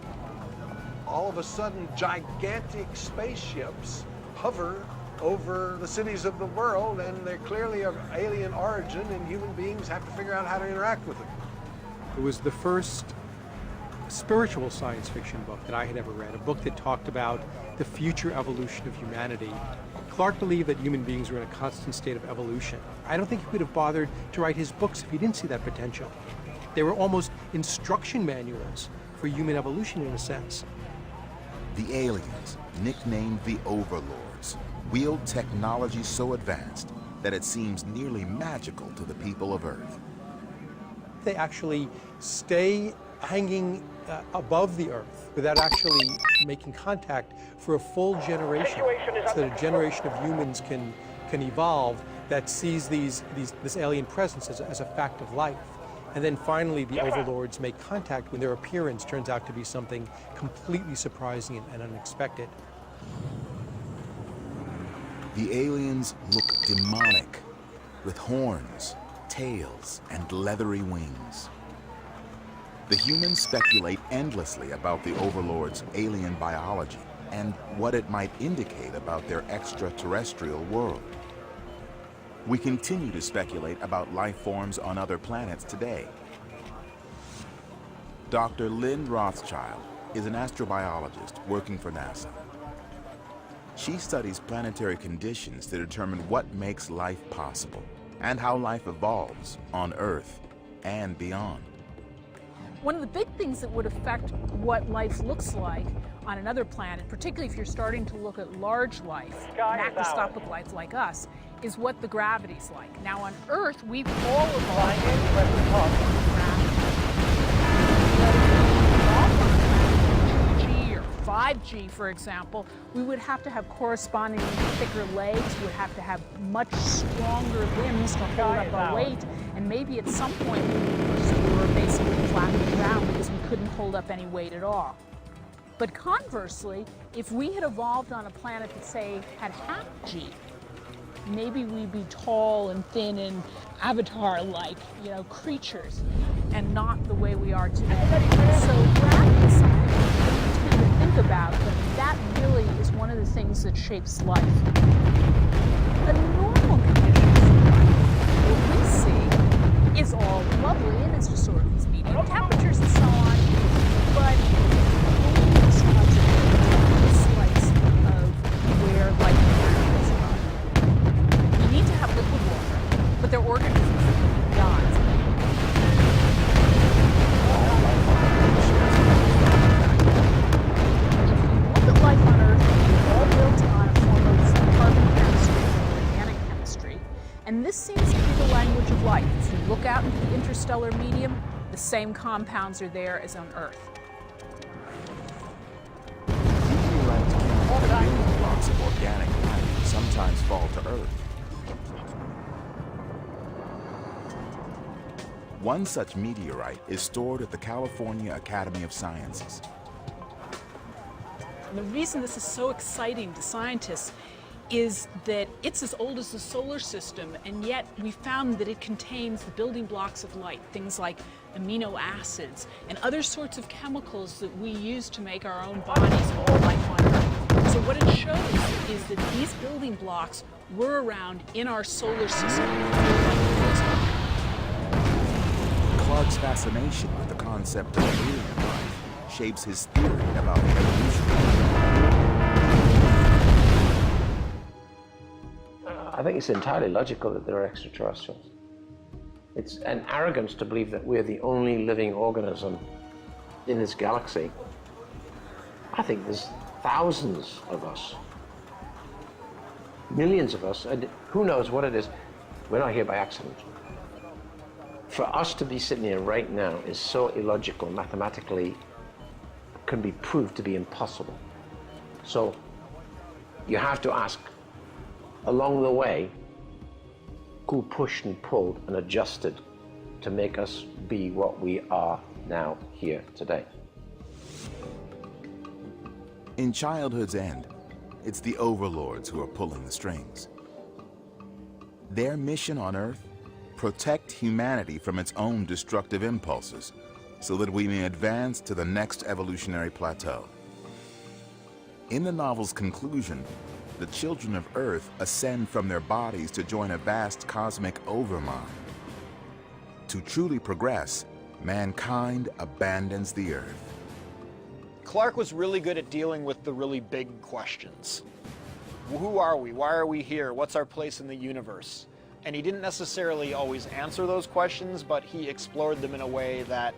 All of a sudden, gigantic spaceships hover over the cities of the world, and they're clearly of alien origin, and human beings have to figure out how to interact with them. It was the first spiritual science fiction book that I had ever read, a book that talked about the future evolution of humanity. Clarke believed that human beings were in a constant state of evolution. I don't think he would have bothered to write his books if he didn't see that potential. They were almost instruction manuals for human evolution in a sense. The aliens, nicknamed the Overlords, wield technology so advanced that it seems nearly magical to the people of Earth. They actually stay hanging above the Earth without actually making contact for a full generation, so that a generation of humans can evolve that sees this alien presence as a fact of life. And then finally, the Overlords make contact when their appearance turns out to be something completely surprising and unexpected. The aliens look demonic, with horns, tails, and leathery wings. The humans speculate endlessly about the Overlords' alien biology and what it might indicate about their extraterrestrial world. We continue to speculate about life forms on other planets today. Dr. Lynn Rothschild is an astrobiologist working for NASA. She studies planetary conditions to determine what makes life possible and how life evolves on Earth and beyond. One of the big things that would affect what life looks like on another planet, particularly if you're starting to look at large life, macroscopic life like us, is what the gravity's like. Now on Earth, we've all evolved gravity. 2G or 5G, for example, we would have to have corresponding thicker legs, we would have to have much stronger limbs to hold up our weight, and maybe at some point we were basically flat on the ground because we couldn't hold up any weight at all. But conversely, if we had evolved on a planet that, say, had half G, maybe we'd be tall and thin and Avatar-like, you know, creatures, and not the way we are today. So gravity science, we tend to think about, but that really is one of the things that shapes life. The normal conditions of life, what we see, is all lovely, and it's just sort of these medium temperatures and so on, but only a slice of where life is from. You need to have liquid water, but they're organisms that can be gods. If you look at life on Earth, it's all built on a form of carbon chemistry or organic chemistry, and this seems to be the language of life. If you look out into the interstellar medium, the same compounds are there as on Earth. Meteorites can the building blocks of organic life and sometimes fall to Earth. One such meteorite is stored at the California Academy of Sciences. And the reason this is so exciting to scientists is that it's as old as the solar system, and yet we found that it contains the building blocks of life, things like amino acids and other sorts of chemicals that we use to make our own bodies and all life on Earth. So what it shows is that these building blocks were around in our solar system. Clark's fascination with the concept of alien life shapes his theory about evolution. I think it's entirely logical that there are extraterrestrials. It's an arrogance to believe that we're the only living organism in this galaxy. I think there's thousands of us, millions of us, and who knows what it is. We're not here by accident. For us to be sitting here right now is so illogical, mathematically can be proved to be impossible. So you have to ask, along the way, who pushed and pulled and adjusted to make us be what we are now here today. In Childhood's End, it's the overlords who are pulling the strings. Their mission on Earth: protect humanity from its own destructive impulses so that we may advance to the next evolutionary plateau. In the novel's conclusion, the children of Earth ascend from their bodies to join a vast cosmic overmind. To truly progress, mankind abandons the Earth. Clark was really good at dealing with the really big questions. Who are we? Why are we here? What's our place in the universe? And he didn't necessarily always answer those questions, but he explored them in a way that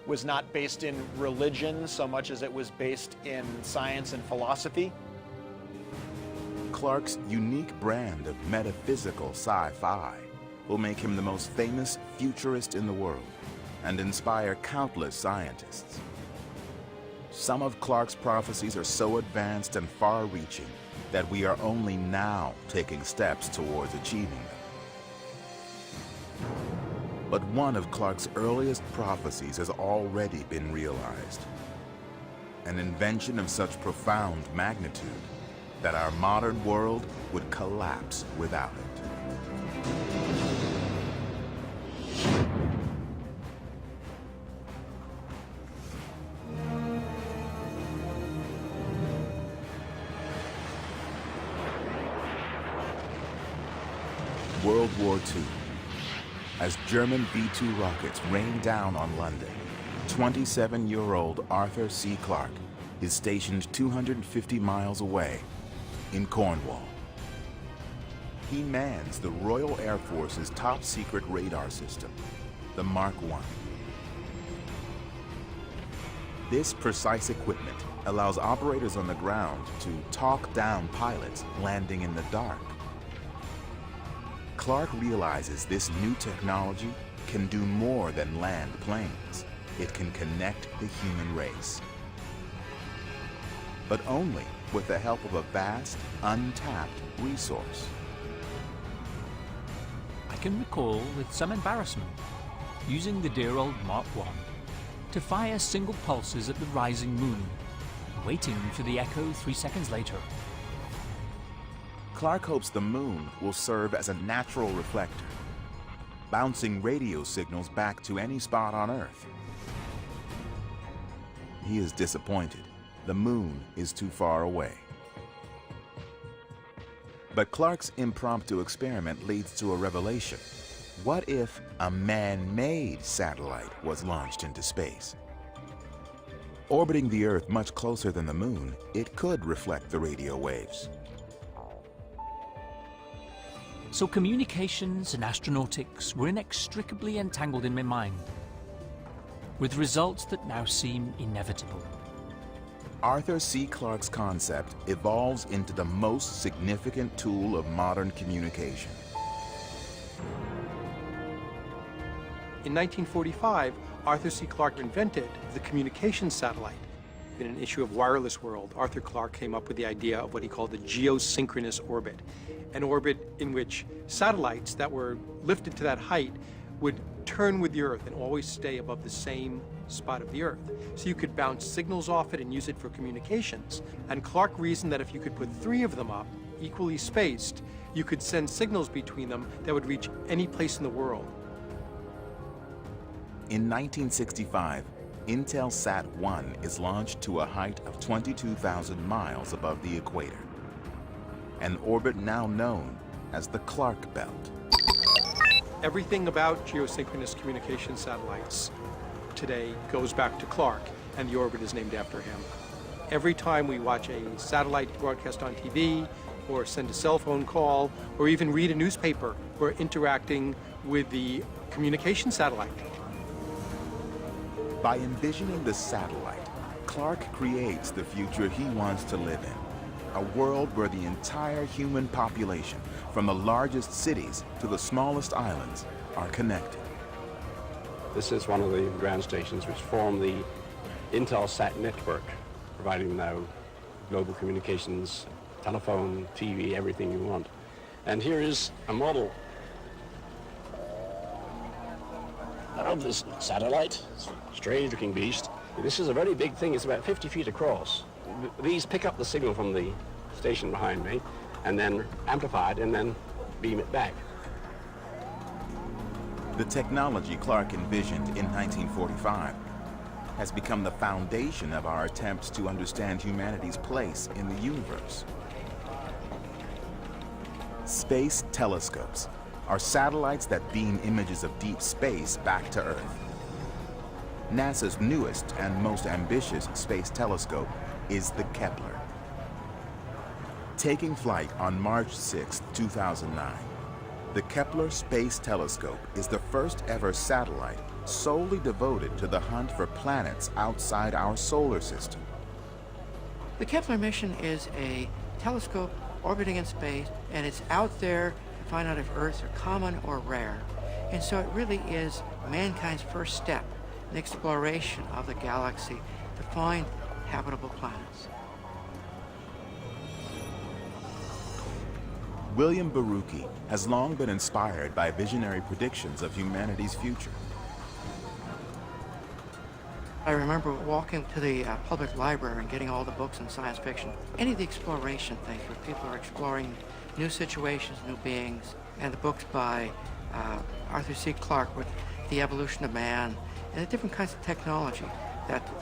was not based in religion so much as it was based in science and philosophy. Clark's unique brand of metaphysical sci-fi will make him the most famous futurist in the world and inspire countless scientists. Some of Clark's prophecies are so advanced and far-reaching that we are only now taking steps towards achieving them. But one of Clark's earliest prophecies has already been realized. An invention of such profound magnitude that our modern world would collapse without it. World War II. As German V-2 rockets rain down on London, 27-year-old Arthur C. Clarke is stationed 250 miles away in Cornwall. He mans the Royal Air Force's top-secret radar system, the Mark I. This precise equipment allows operators on the ground to talk down pilots landing in the dark. Clarke realizes this new technology can do more than land planes. It can connect the human race. But only with the help of a vast, untapped resource. I can recall with some embarrassment using the dear old Mark I to fire single pulses at the rising moon, waiting for the echo 3 seconds later. Clark hopes the moon will serve as a natural reflector, bouncing radio signals back to any spot on Earth. He is disappointed. The moon is too far away. But Clark's impromptu experiment leads to a revelation. What if a man-made satellite was launched into space? Orbiting the Earth much closer than the moon, it could reflect the radio waves. So communications and astronautics were inextricably entangled in my mind, with results that now seem inevitable. Arthur C. Clarke's concept evolves into the most significant tool of modern communication. In 1945, Arthur C. Clarke invented the communications satellite. In an issue of Wireless World, Arthur Clarke came up with the idea of what he called the geosynchronous orbit, an orbit in which satellites that were lifted to that height would turn with the Earth and always stay above the same spot of the Earth. So you could bounce signals off it and use it for communications. And Clarke reasoned that if you could put 3 of them up, equally spaced, you could send signals between them that would reach any place in the world. In 1965, Intelsat 1 is launched to a height of 22,000 miles above the equator, an orbit now known as the Clarke Belt. Everything about geosynchronous communication satellites today goes back to Clarke, and the orbit is named after him. Every time we watch a satellite broadcast on TV, or send a cell phone call, or even read a newspaper, we're interacting with the communication satellite. By envisioning the satellite, Clarke creates the future he wants to live in, a world where the entire human population, from the largest cities to the smallest islands, are connected. This is one of the ground stations which form the Intelsat network, providing now global communications, telephone, TV, everything you want. And here is a model of this satellite. It's a strange-looking beast. This is a very big thing. It's about 50 feet across. These pick up the signal from the station behind me and then amplify it and then beam it back. The technology Clarke envisioned in 1945 has become the foundation of our attempts to understand humanity's place in the universe. Space telescopes are satellites that beam images of deep space back to Earth. NASA's newest and most ambitious space telescope is the Kepler. Taking flight on March 6, 2009, the Kepler Space Telescope is the first ever satellite solely devoted to the hunt for planets outside our solar system. The Kepler mission is a telescope orbiting in space, and it's out there to find out if Earths are common or rare. And so it really is mankind's first step in exploration of the galaxy to find habitable planets. William Barucki has long been inspired by visionary predictions of humanity's future. I remember walking to the public library and getting all the books in science fiction. Any of the exploration things where people are exploring new situations, new beings, and the books by Arthur C. Clarke with The Evolution of Man, and the different kinds of technology that